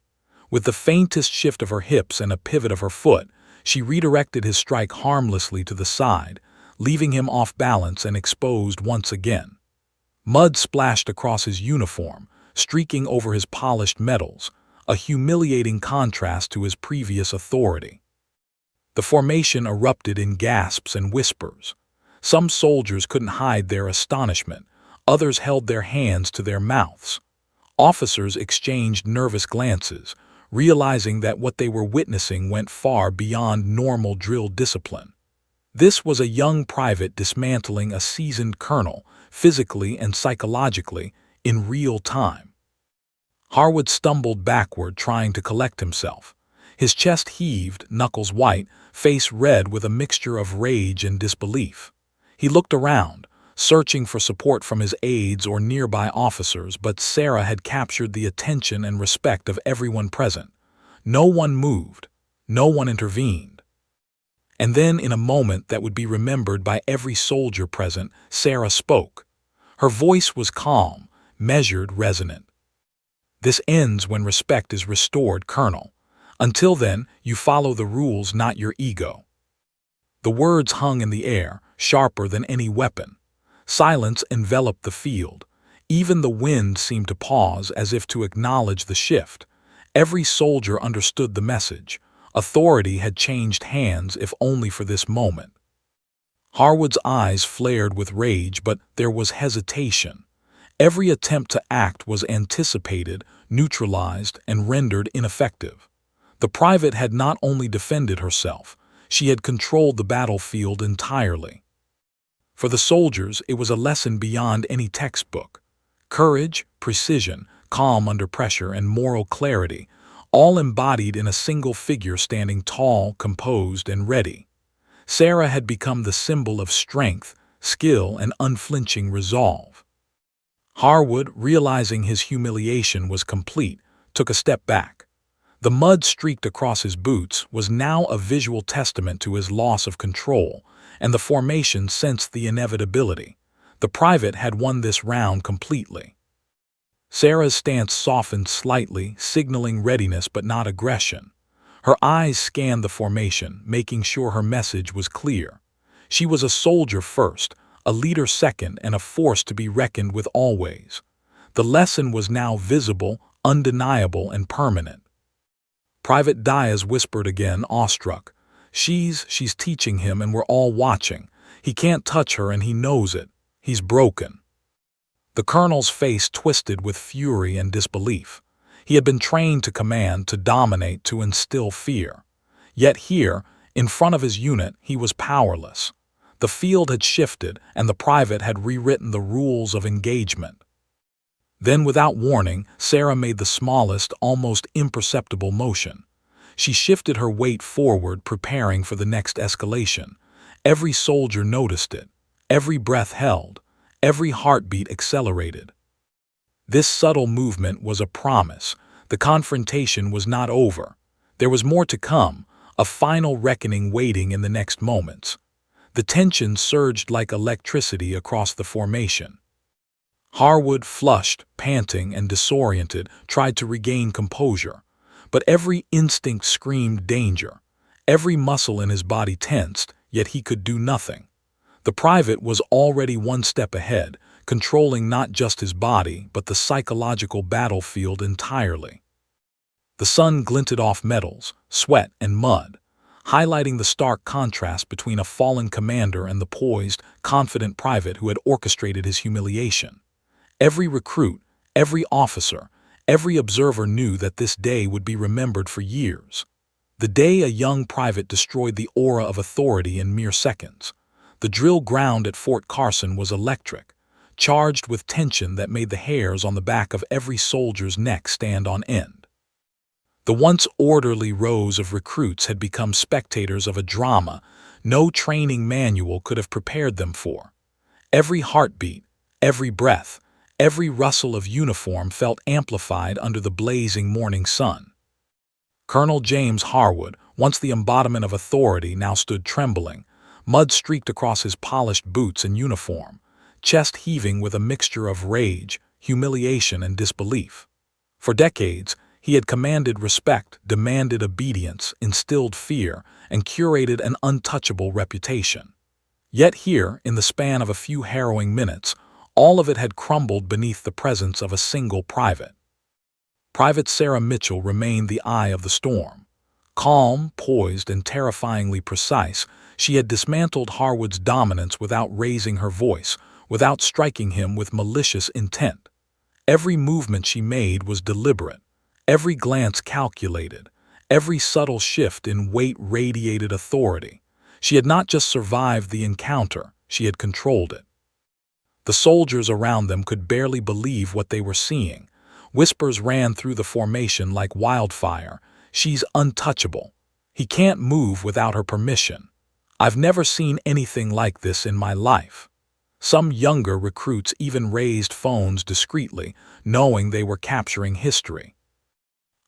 With the faintest shift of her hips and a pivot of her foot, she redirected his strike harmlessly to the side, leaving him off balance and exposed once again. Mud splashed across his uniform, streaking over his polished metals, a humiliating contrast to his previous authority. The formation erupted in gasps and whispers. Some soldiers couldn't hide their astonishment, others held their hands to their mouths. Officers exchanged nervous glances, realizing that what they were witnessing went far beyond normal drill discipline. This was a young private dismantling a seasoned colonel, physically and psychologically, in real time. Harwood stumbled backward, trying to collect himself. His chest heaved, knuckles white, face red with a mixture of rage and disbelief. He looked around, searching for support from his aides or nearby officers, but Sarah had captured the attention and respect of everyone present. No one moved. No one intervened. And then, in a moment that would be remembered by every soldier present, Sarah spoke. Her voice was calm, measured, resonant. "This ends when respect is restored, Colonel. Until then, you follow the rules, not your ego." The words hung in the air, sharper than any weapon. Silence enveloped the field. Even the wind seemed to pause, as if to acknowledge the shift. Every soldier understood the message. Authority had changed hands, if only for this moment. Harwood's eyes flared with rage, but there was hesitation. Every attempt to act was anticipated, neutralized, and rendered ineffective. The private had not only defended herself, she had controlled the battlefield entirely. For the soldiers, it was a lesson beyond any textbook. Courage, precision, calm under pressure, and moral clarity, all embodied in a single figure standing tall, composed, and ready. Sarah had become the symbol of strength, skill, and unflinching resolve. Harwood, realizing his humiliation was complete, took a step back. The mud streaked across his boots was now a visual testament to his loss of control, and the formation sensed the inevitability. The private had won this round completely. Sarah's stance softened slightly, signaling readiness but not aggression. Her eyes scanned the formation, making sure her message was clear. She was a soldier first, a leader second, and a force to be reckoned with always. The lesson was now visible, undeniable, and permanent. Private Diaz whispered again, awestruck. She's teaching him, and we're all watching. He can't touch her, and he knows it. He's broken." The colonel's face twisted with fury and disbelief. He had been trained to command, to dominate, to instill fear. Yet here, in front of his unit, he was powerless. The field had shifted, and the private had rewritten the rules of engagement. Then, without warning, Sarah made the smallest, almost imperceptible motion. She shifted her weight forward, preparing for the next escalation. Every soldier noticed it. Every breath held. Every heartbeat accelerated. This subtle movement was a promise. The confrontation was not over. There was more to come, a final reckoning waiting in the next moments. The tension surged like electricity across the formation. Harwood, flushed, panting, and disoriented, tried to regain composure. But every instinct screamed danger. Every muscle in his body tensed, yet he could do nothing. The private was already one step ahead, controlling not just his body, but the psychological battlefield entirely. The sun glinted off metals, sweat, and mud, highlighting the stark contrast between a fallen commander and the poised, confident private who had orchestrated his humiliation. Every recruit, every officer, every observer knew that this day would be remembered for years. The day a young private destroyed the aura of authority in mere seconds. The drill ground at Fort Carson was electric, charged with tension that made the hairs on the back of every soldier's neck stand on end. The once orderly rows of recruits had become spectators of a drama no training manual could have prepared them for. Every heartbeat, every breath, every rustle of uniform felt amplified under the blazing morning sun. Colonel James Harwood, once the embodiment of authority, now stood trembling. Mud streaked across his polished boots and uniform, chest heaving with a mixture of rage, humiliation, and disbelief. For decades, he had commanded respect, demanded obedience, instilled fear, and curated an untouchable reputation. Yet here, in the span of a few harrowing minutes, all of it had crumbled beneath the presence of a single private. Private Sarah Mitchell remained the eye of the storm. Calm, poised, and terrifyingly precise, she had dismantled Harwood's dominance without raising her voice, without striking him with malicious intent. Every movement she made was deliberate. every glance calculated, every subtle shift in weight radiated authority. She had not just survived the encounter, she had controlled it. The soldiers around them could barely believe what they were seeing. Whispers ran through the formation like wildfire. She's untouchable. He can't move without her permission. I've never seen anything like this in my life. Some younger recruits even raised phones discreetly, knowing they were capturing history.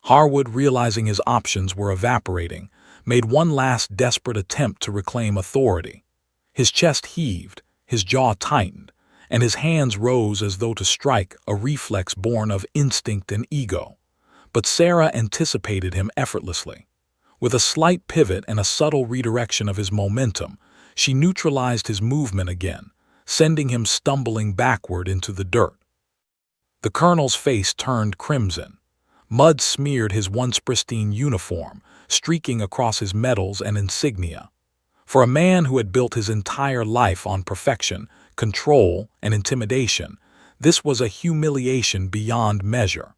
Harwood, realizing his options were evaporating, made one last desperate attempt to reclaim authority. His chest heaved, his jaw tightened, and his hands rose as though to strike, a reflex born of instinct and ego. But Sarah anticipated him effortlessly. With a slight pivot and a subtle redirection of his momentum, she neutralized his movement again, sending him stumbling backward into the dirt. The colonel's face turned crimson. Mud smeared his once pristine uniform, streaking across his medals and insignia. For a man who had built his entire life on perfection, control, and intimidation, this was a humiliation beyond measure.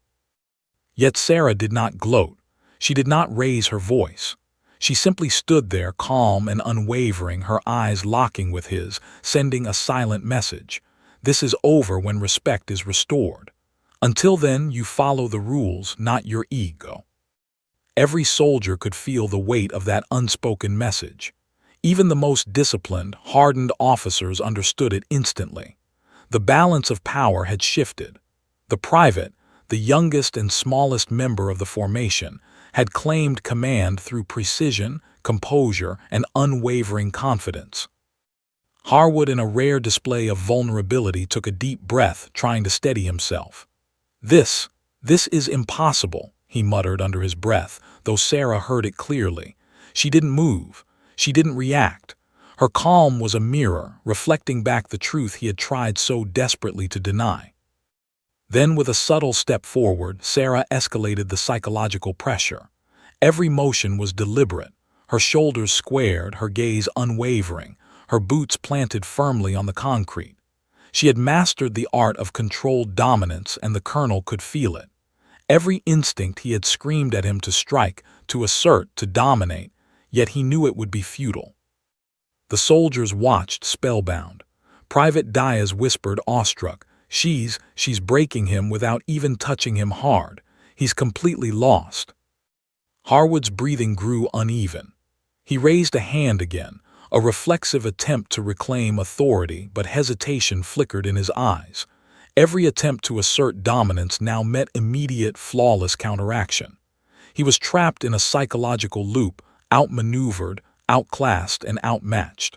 Yet Sarah did not gloat. She did not raise her voice. She simply stood there, calm and unwavering, her eyes locking with his, sending a silent message. This is over when respect is restored. Until then, you follow the rules, not your ego. Every soldier could feel the weight of that unspoken message. Even the most disciplined, hardened officers understood it instantly. The balance of power had shifted. The private, the youngest and smallest member of the formation, had claimed command through precision, composure, and unwavering confidence. Harwood, in a rare display of vulnerability, took a deep breath, trying to steady himself. This is impossible," he muttered under his breath, though Sarah heard it clearly. She didn't move. She didn't react. Her calm was a mirror, reflecting back the truth he had tried so desperately to deny. Then, with a subtle step forward, Sarah escalated the psychological pressure. Every motion was deliberate, her shoulders squared, her gaze unwavering, her boots planted firmly on the concrete. She had mastered the art of controlled dominance, and the colonel could feel it. Every instinct he had screamed at him to strike, to assert, to dominate, yet he knew it would be futile. The soldiers watched, spellbound. Private Diaz whispered, awestruck, She's breaking him without even touching him hard. He's completely lost." Harwood's breathing grew uneven. He raised a hand again, a reflexive attempt to reclaim authority, but hesitation flickered in his eyes. Every attempt to assert dominance now met immediate, flawless counteraction. He was trapped in a psychological loop, outmaneuvered, outclassed, and outmatched.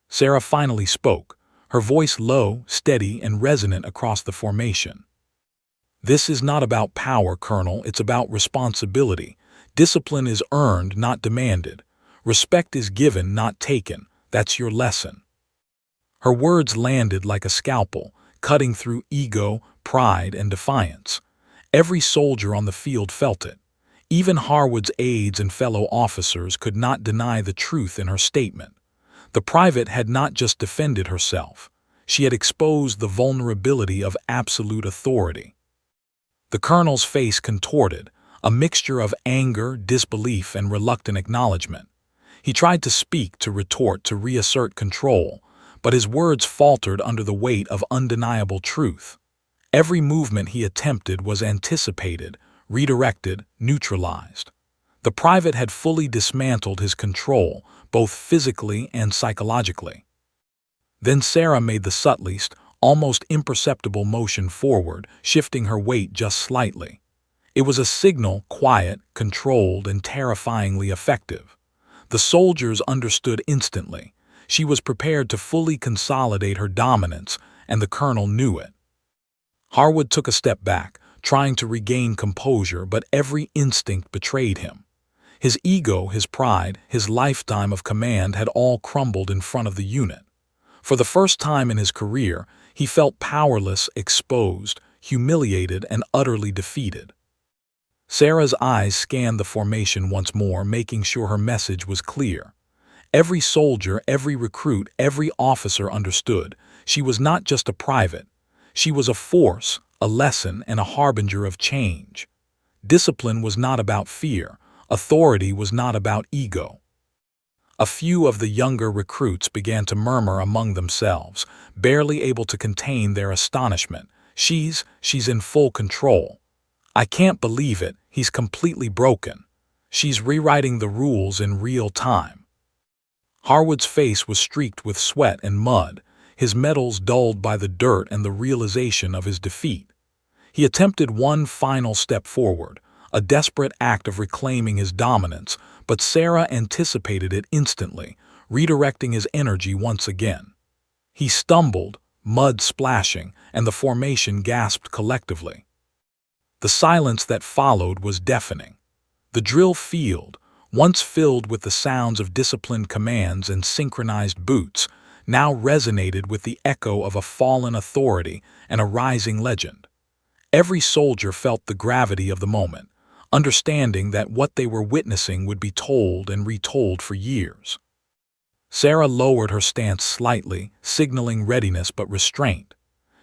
Sarah finally spoke, her voice low, steady, and resonant across the formation. "This is not about power, Colonel, it's about responsibility. Discipline is earned, not demanded. Respect is given, not taken. That's your lesson." Her words landed like a scalpel, cutting through ego, pride, and defiance. Every soldier on the field felt it. Even Harwood's aides and fellow officers could not deny the truth in her statement. The private had not just defended herself. She had exposed the vulnerability of absolute authority. The colonel's face contorted, a mixture of anger, disbelief, and reluctant acknowledgement. He tried to speak, to retort, to reassert control, but his words faltered under the weight of undeniable truth. Every movement he attempted was anticipated, redirected, neutralized. The private had fully dismantled his control, both physically and psychologically. Then Sarah made the subtlest, almost imperceptible motion forward, shifting her weight just slightly. It was a signal, quiet, controlled, and terrifyingly effective. The soldiers understood instantly. She was prepared to fully consolidate her dominance, and the colonel knew it. Harwood took a step back, trying to regain composure, but every instinct betrayed him. His ego, his pride, his lifetime of command had all crumbled in front of the unit. For the first time in his career, he felt powerless, exposed, humiliated, and utterly defeated. Sarah's eyes scanned the formation once more, making sure her message was clear. Every soldier, every recruit, every officer understood. She was not just a private. She was a force, a lesson, and a harbinger of change. Discipline was not about fear. Authority was not about ego. A few of the younger recruits began to murmur among themselves, barely able to contain their astonishment. She's in full control. I can't believe it, he's completely broken. She's rewriting the rules in real time. Harwood's face was streaked with sweat and mud, his metals dulled by the dirt and the realization of his defeat. He attempted one final step forward, a desperate act of reclaiming his dominance, but Sarah anticipated it instantly, redirecting his energy once again. He stumbled, mud splashing, and the formation gasped collectively. The silence that followed was deafening. The drill field, once filled with the sounds of disciplined commands and synchronized boots, now resonated with the echo of a fallen authority and a rising legend. Every soldier felt the gravity of the moment, understanding that what they were witnessing would be told and retold for years. Sarah lowered her stance slightly, signaling readiness but restraint.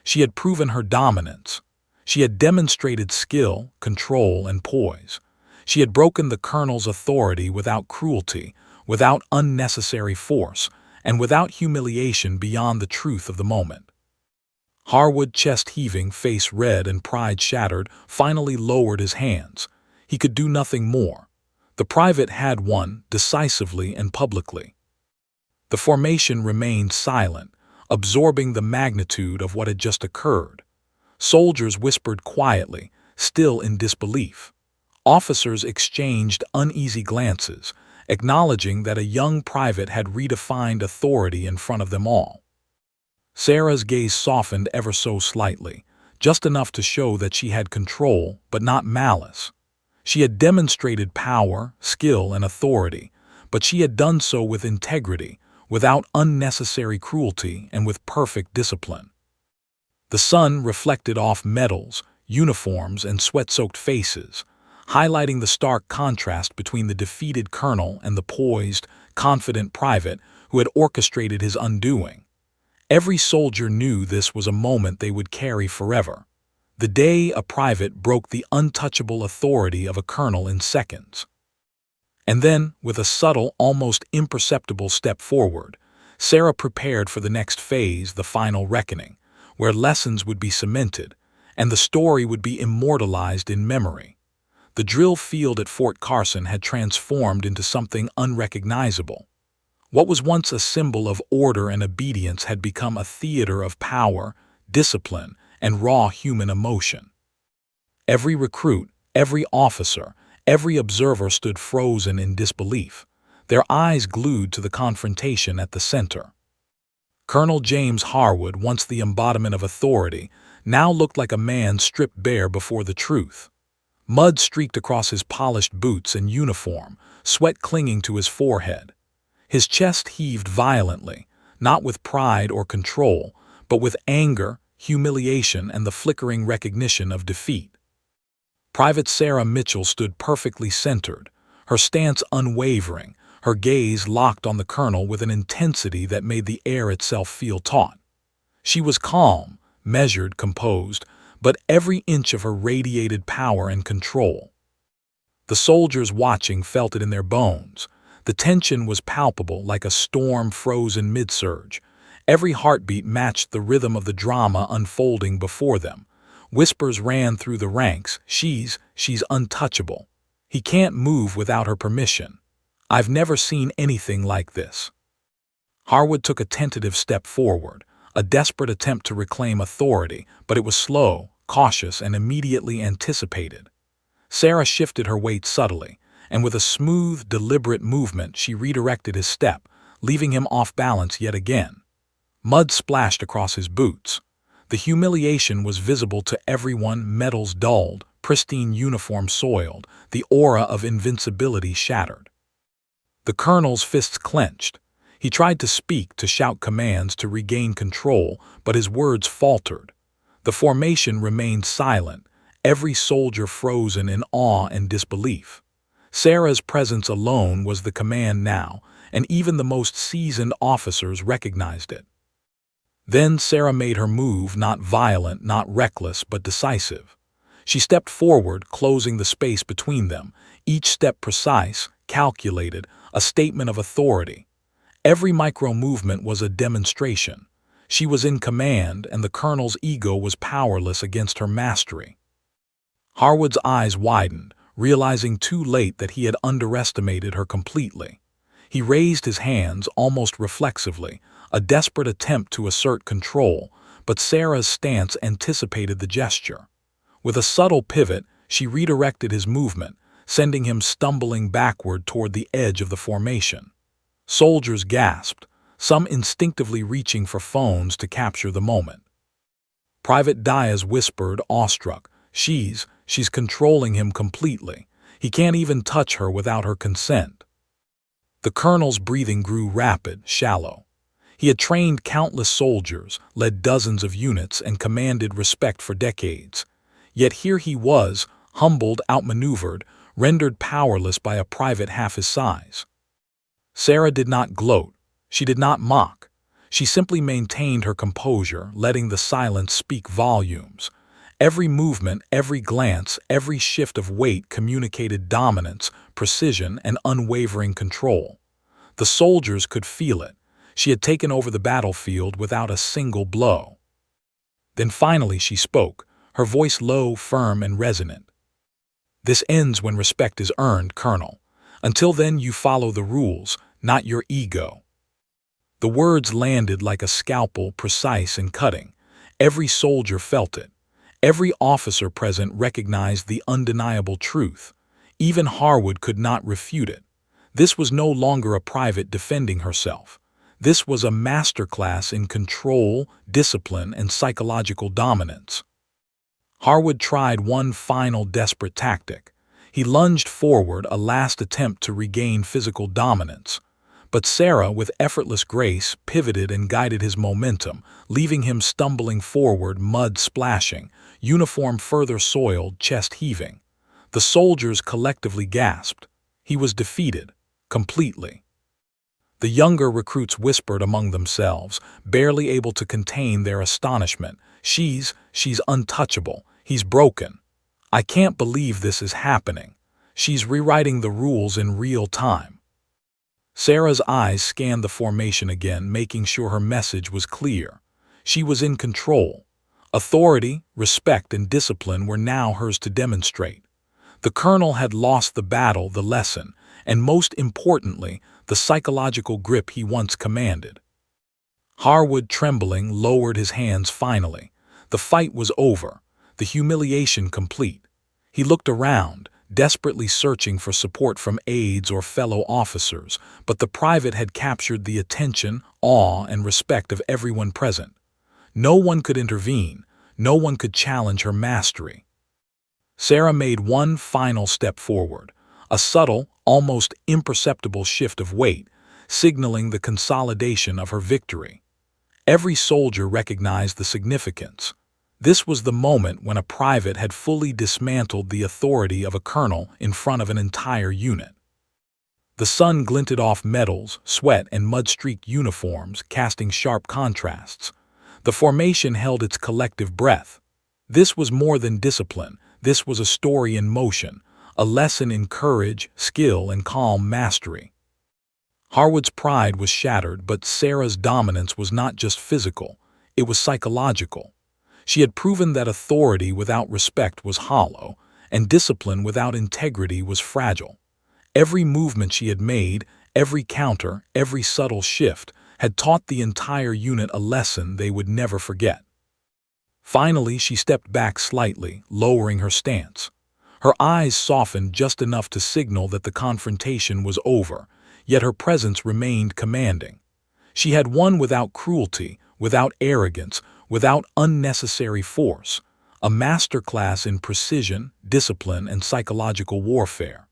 She had proven her dominance. She had demonstrated skill, control, and poise. She had broken the colonel's authority without cruelty, without unnecessary force, and without humiliation beyond the truth of the moment. Harwood, chest heaving, face red and pride shattered, finally lowered his hands. He could do nothing more. The private had won, decisively and publicly. The formation remained silent, absorbing the magnitude of what had just occurred. Soldiers whispered quietly, still in disbelief. Officers exchanged uneasy glances, acknowledging that a young private had redefined authority in front of them all. Sarah's gaze softened ever so slightly, just enough to show that she had control, but not malice. She had demonstrated power, skill, and authority, but she had done so with integrity, without unnecessary cruelty, and with perfect discipline. The sun reflected off medals, uniforms, and sweat-soaked faces, highlighting the stark contrast between the defeated colonel and the poised, confident private who had orchestrated his undoing. Every soldier knew this was a moment they would carry forever. The day a private broke the untouchable authority of a colonel in seconds. And then, with a subtle, almost imperceptible step forward, Sarah prepared for the next phase, the final reckoning, where lessons would be cemented, and the story would be immortalized in memory. The drill field at Fort Carson had transformed into something unrecognizable. What was once a symbol of order and obedience had become a theater of power, discipline, and raw human emotion. Every recruit, every officer, every observer stood frozen in disbelief, their eyes glued to the confrontation at the center. Colonel James Harwood, once the embodiment of authority, now looked like a man stripped bare before the truth. Mud streaked across his polished boots and uniform, sweat clinging to his forehead. His chest heaved violently, not with pride or control, but with anger, humiliation, and the flickering recognition of defeat. Private Sarah Mitchell stood perfectly centered, her stance unwavering, her gaze locked on the colonel with an intensity that made the air itself feel taut. She was calm, measured, composed, but every inch of her radiated power and control. The soldiers watching felt it in their bones. The tension was palpable, like a storm frozen mid-surge. Every heartbeat matched the rhythm of the drama unfolding before them. Whispers ran through the ranks, she's untouchable. He can't move without her permission. I've never seen anything like this. Harwood took a tentative step forward, a desperate attempt to reclaim authority, but it was slow, cautious, and immediately anticipated. Sarah shifted her weight subtly, and with a smooth, deliberate movement she redirected his step, leaving him off balance yet again. Mud splashed across his boots. The humiliation was visible to everyone, medals dulled, pristine uniform soiled, the aura of invincibility shattered. The colonel's fists clenched. He tried to speak, to shout commands, to regain control, but his words faltered. The formation remained silent, every soldier frozen in awe and disbelief. Sarah's presence alone was the command now, and even the most seasoned officers recognized it. Then Sarah made her move, not violent, not reckless, but decisive. She stepped forward, closing the space between them, each step precise, calculated, a statement of authority. Every micro-movement was a demonstration. She was in command, and the colonel's ego was powerless against her mastery. Harwood's eyes widened, realizing too late that he had underestimated her completely. He raised his hands almost reflexively, a desperate attempt to assert control, but Sarah's stance anticipated the gesture. With a subtle pivot, she redirected his movement, sending him stumbling backward toward the edge of the formation. Soldiers gasped, some instinctively reaching for phones to capture the moment. Private Diaz whispered, awestruck, She's controlling him completely. He can't even touch her without her consent." The colonel's breathing grew rapid, shallow. He had trained countless soldiers, led dozens of units, and commanded respect for decades. Yet here he was, humbled, outmaneuvered, rendered powerless by a private half his size. Sarah did not gloat. She did not mock. She simply maintained her composure, letting the silence speak volumes. Every movement, every glance, every shift of weight communicated dominance, precision, and unwavering control. The soldiers could feel it. She had taken over the battlefield without a single blow. Then finally she spoke, her voice low, firm, and resonant. "This ends when respect is earned, Colonel. Until then you follow the rules, not your ego." The words landed like a scalpel, precise and cutting. Every soldier felt it. Every officer present recognized the undeniable truth. Even Harwood could not refute it. This was no longer a private defending herself. This was a masterclass in control, discipline, and psychological dominance. Harwood tried one final desperate tactic. He lunged forward, a last attempt to regain physical dominance. But Sarah, with effortless grace, pivoted and guided his momentum, leaving him stumbling forward, mud splashing, uniform further soiled, chest heaving. The soldiers collectively gasped. He was defeated, completely. The younger recruits whispered among themselves, barely able to contain their astonishment. She's untouchable. He's broken. I can't believe this is happening. She's rewriting the rules in real time." Sarah's eyes scanned the formation again, making sure her message was clear. She was in control. Authority, respect, and discipline were now hers to demonstrate. The colonel had lost the battle, the lesson, and most importantly, the psychological grip he once commanded. Harwood, trembling, lowered his hands finally. The fight was over, the humiliation complete. He looked around, desperately searching for support from aides or fellow officers, but the private had captured the attention, awe, and respect of everyone present. No one could intervene, no one could challenge her mastery. Sarah made one final step forward, a subtle, almost imperceptible shift of weight, signaling the consolidation of her victory. Every soldier recognized the significance. This was the moment when a private had fully dismantled the authority of a colonel in front of an entire unit. The sun glinted off medals, sweat, and mud-streaked uniforms, casting sharp contrasts. The formation held its collective breath. This was more than discipline. This was a story in motion, a lesson in courage, skill, and calm mastery. Harwood's pride was shattered, but Sarah's dominance was not just physical, it was psychological. She had proven that authority without respect was hollow, and discipline without integrity was fragile. Every movement she had made, every counter, every subtle shift, had taught the entire unit a lesson they would never forget. Finally, she stepped back slightly, lowering her stance. Her eyes softened just enough to signal that the confrontation was over, yet her presence remained commanding. She had won without cruelty, without arrogance, without unnecessary force, a masterclass in precision, discipline, and psychological warfare.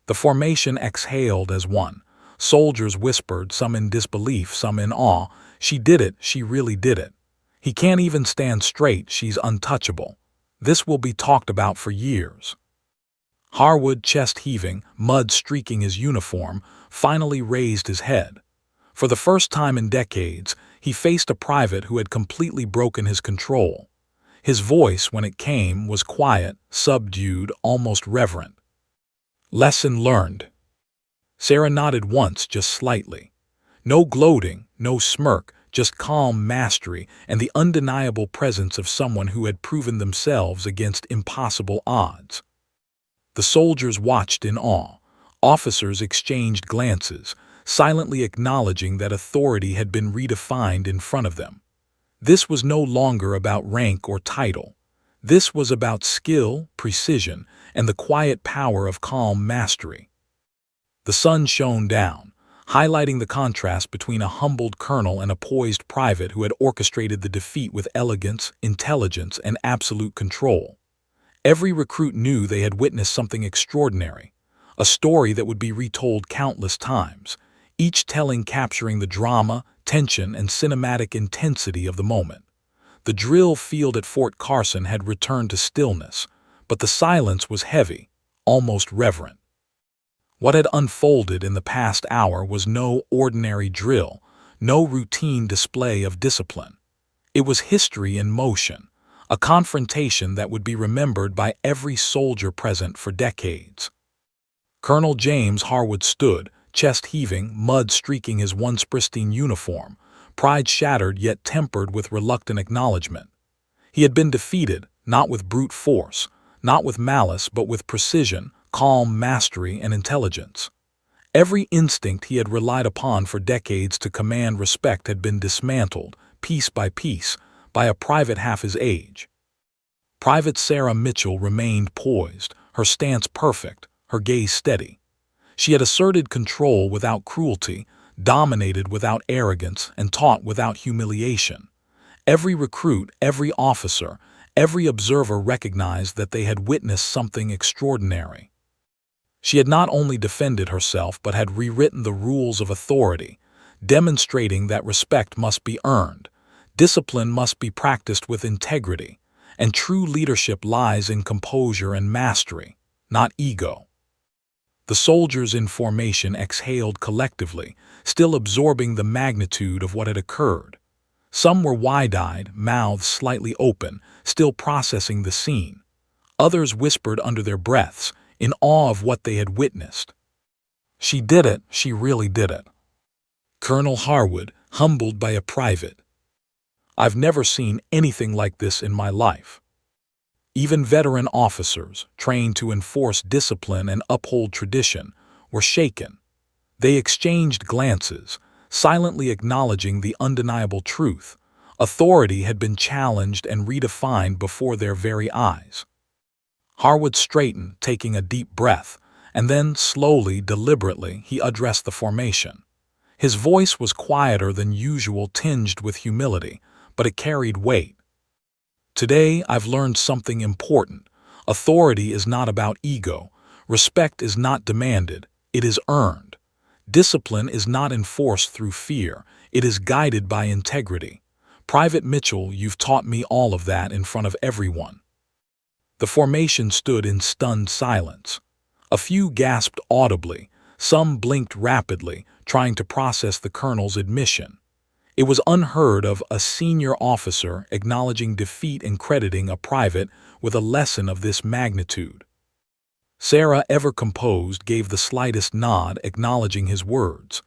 The formation exhaled as one. Soldiers whispered, some in disbelief, some in awe. "She did it, she really did it. He can't even stand straight, she's untouchable. This will be talked about for years." Harwood, chest heaving, mud streaking his uniform, finally raised his head. For the first time in decades, he faced a private who had completely broken his control. His voice, when it came, was quiet, subdued, almost reverent. Lesson learned. Sarah nodded once, just slightly. No gloating, no smirk, just calm mastery and the undeniable presence of someone who had proven themselves against impossible odds. The soldiers watched in awe. Officers exchanged glances, silently acknowledging that authority had been redefined in front of them. This was no longer about rank or title. This was about skill, precision, and the quiet power of calm mastery. The sun shone down, highlighting the contrast between a humbled colonel and a poised private who had orchestrated the defeat with elegance, intelligence, and absolute control. Every recruit knew they had witnessed something extraordinary, a story that would be retold countless times, each telling capturing the drama, tension, and cinematic intensity of the moment. The drill field at Fort Carson had returned to stillness, but the silence was heavy, almost reverent. What had unfolded in the past hour was no ordinary drill, no routine display of discipline. It was history in motion, a confrontation that would be remembered by every soldier present for decades. Colonel James Harwood stood, chest heaving, mud streaking his once pristine uniform, pride shattered yet tempered with reluctant acknowledgement. He had been defeated, not with brute force, not with malice, but with precision, calm mastery, and intelligence. Every instinct he had relied upon for decades to command respect had been dismantled, piece by piece, by a private half his age. Private Sarah Mitchell remained poised, her stance perfect, her gaze steady. She had asserted control without cruelty, dominated without arrogance, and taught without humiliation. Every recruit, every officer, every observer recognized that they had witnessed something extraordinary. She had not only defended herself but had rewritten the rules of authority, demonstrating that respect must be earned, discipline must be practiced with integrity, and true leadership lies in composure and mastery, not ego. The soldiers in formation exhaled collectively, still absorbing the magnitude of what had occurred. Some were wide-eyed, mouths slightly open, still processing the scene. Others whispered under their breaths, in awe of what they had witnessed. She did it, she really did it. Colonel Harwood, humbled by a private. I've never seen anything like this in my life. Even veteran officers, trained to enforce discipline and uphold tradition, were shaken. They exchanged glances, silently acknowledging the undeniable truth. Authority had been challenged and redefined before their very eyes. Harwood straightened, taking a deep breath, and then, slowly, deliberately, he addressed the formation. His voice was quieter than usual, tinged with humility, but it carried weight. Today, I've learned something important. Authority is not about ego. Respect is not demanded. It is earned. Discipline is not enforced through fear. It is guided by integrity. Private Mitchell, you've taught me all of that in front of everyone. The formation stood in stunned silence. A few gasped audibly, some blinked rapidly, trying to process the colonel's admission. It was unheard of a senior officer acknowledging defeat and crediting a private with a lesson of this magnitude. Sarah, ever composed, gave the slightest nod, acknowledging his words.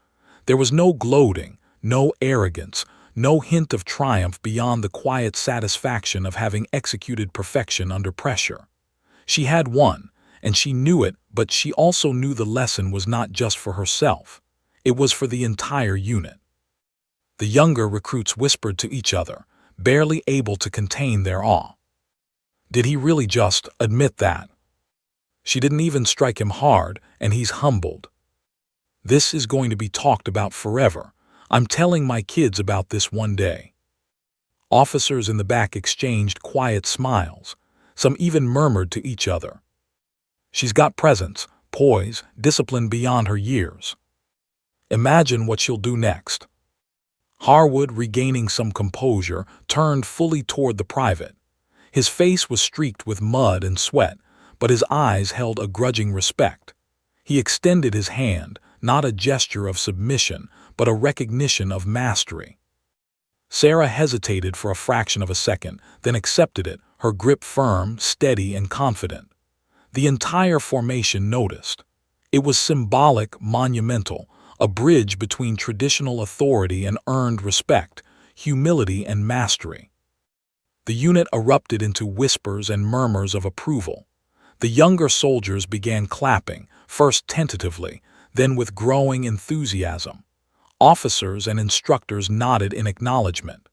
There was no gloating, no arrogance, no hint of triumph beyond the quiet satisfaction of having executed perfection under pressure. She had won, and she knew it, but she also knew the lesson was not just for herself. It was for the entire unit. The younger recruits whispered to each other, barely able to contain their awe. Did he really just admit that? She didn't even strike him hard, and he's humbled. This is going to be talked about forever. I'm telling my kids about this one day. Officers in the back exchanged quiet smiles. Some even murmured to each other. She's got presence, poise, discipline beyond her years. Imagine what she'll do next. Harwood, regaining some composure, turned fully toward the private. His face was streaked with mud and sweat, but his eyes held a grudging respect. He extended his hand, not a gesture of submission, but a recognition of mastery. Sarah hesitated for a fraction of a second, then accepted it, her grip firm, steady, and confident. The entire formation noticed. It was symbolic, monumental, a bridge between traditional authority and earned respect, humility and mastery. The unit erupted into whispers and murmurs of approval. The younger soldiers began clapping, first tentatively, then with growing enthusiasm. Officers and instructors nodded in acknowledgement.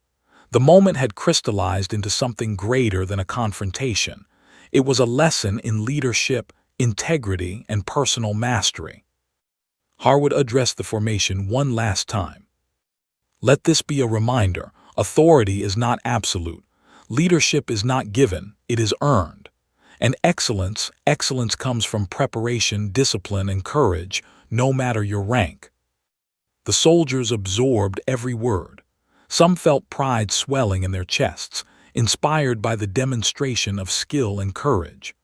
The moment had crystallized into something greater than a confrontation. It was a lesson in leadership, integrity, and personal mastery. Harwood addressed the formation one last time. Let this be a reminder: authority is not absolute. Leadership is not given, it is earned. And excellence comes from preparation, discipline, and courage, no matter your rank. The soldiers absorbed every word. Some felt pride swelling in their chests, inspired by the demonstration of skill and courage.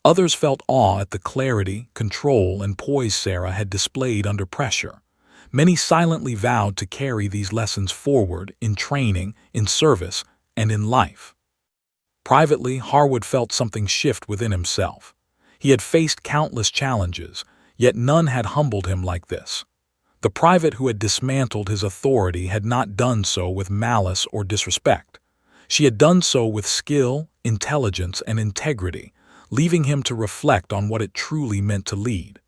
Others felt awe at the clarity, control, and poise Sarah had displayed under pressure. Many silently vowed to carry these lessons forward in training, in service, and in life. Privately, Harwood felt something shift within himself. He had faced countless challenges, yet none had humbled him like this. The private who had dismantled his authority had not done so with malice or disrespect. She had done so with skill, intelligence, and integrity, leaving him to reflect on what it truly meant to lead.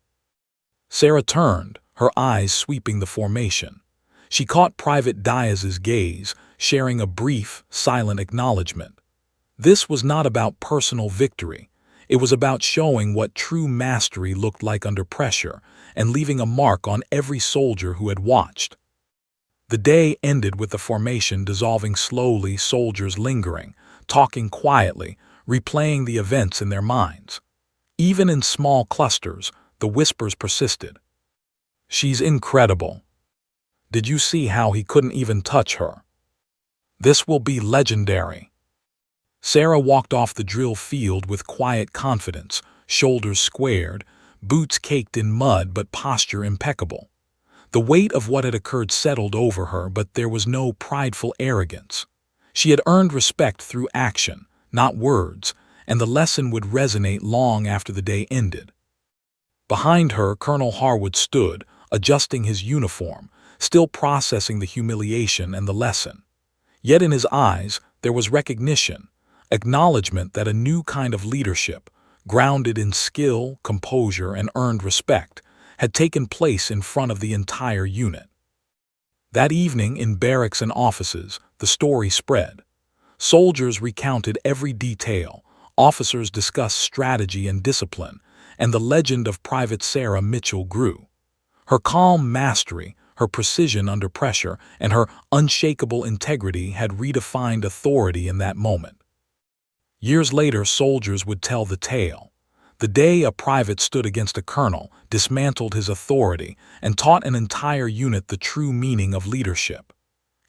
Sarah turned, her eyes sweeping the formation. She caught Private Diaz's gaze, sharing a brief, silent acknowledgement. This was not about personal victory. It was about showing what true mastery looked like under pressure and leaving a mark on every soldier who had watched. The day ended with the formation dissolving slowly, soldiers lingering, talking quietly, replaying the events in their minds. Even in small clusters, the whispers persisted. "She's incredible. Did you see how he couldn't even touch her? This will be legendary." Sarah walked off the drill field with quiet confidence, shoulders squared, boots caked in mud but posture impeccable. The weight of what had occurred settled over her, but there was no prideful arrogance. She had earned respect through action, not words, and the lesson would resonate long after the day ended. Behind her, Colonel Harwood stood, adjusting his uniform, still processing the humiliation and the lesson. Yet in his eyes, there was recognition, acknowledgement that a new kind of leadership, grounded in skill, composure, and earned respect, had taken place in front of the entire unit. That evening, in barracks and offices, the story spread. Soldiers recounted every detail, officers discussed strategy and discipline, and the legend of Private Sarah Mitchell grew. Her calm mastery, her precision under pressure, and her unshakable integrity had redefined authority in that moment. Years later, soldiers would tell the tale. The day a private stood against a colonel, dismantled his authority, and taught an entire unit the true meaning of leadership.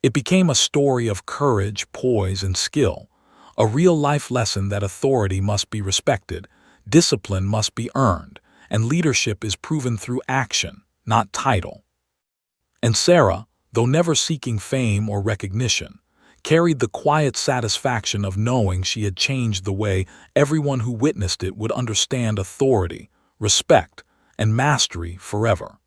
It became a story of courage, poise, and skill, a real-life lesson that authority must be respected, discipline must be earned, and leadership is proven through action, not title. And Sarah, though never seeking fame or recognition, carried the quiet satisfaction of knowing she had changed the way everyone who witnessed it would understand authority, respect, and mastery forever.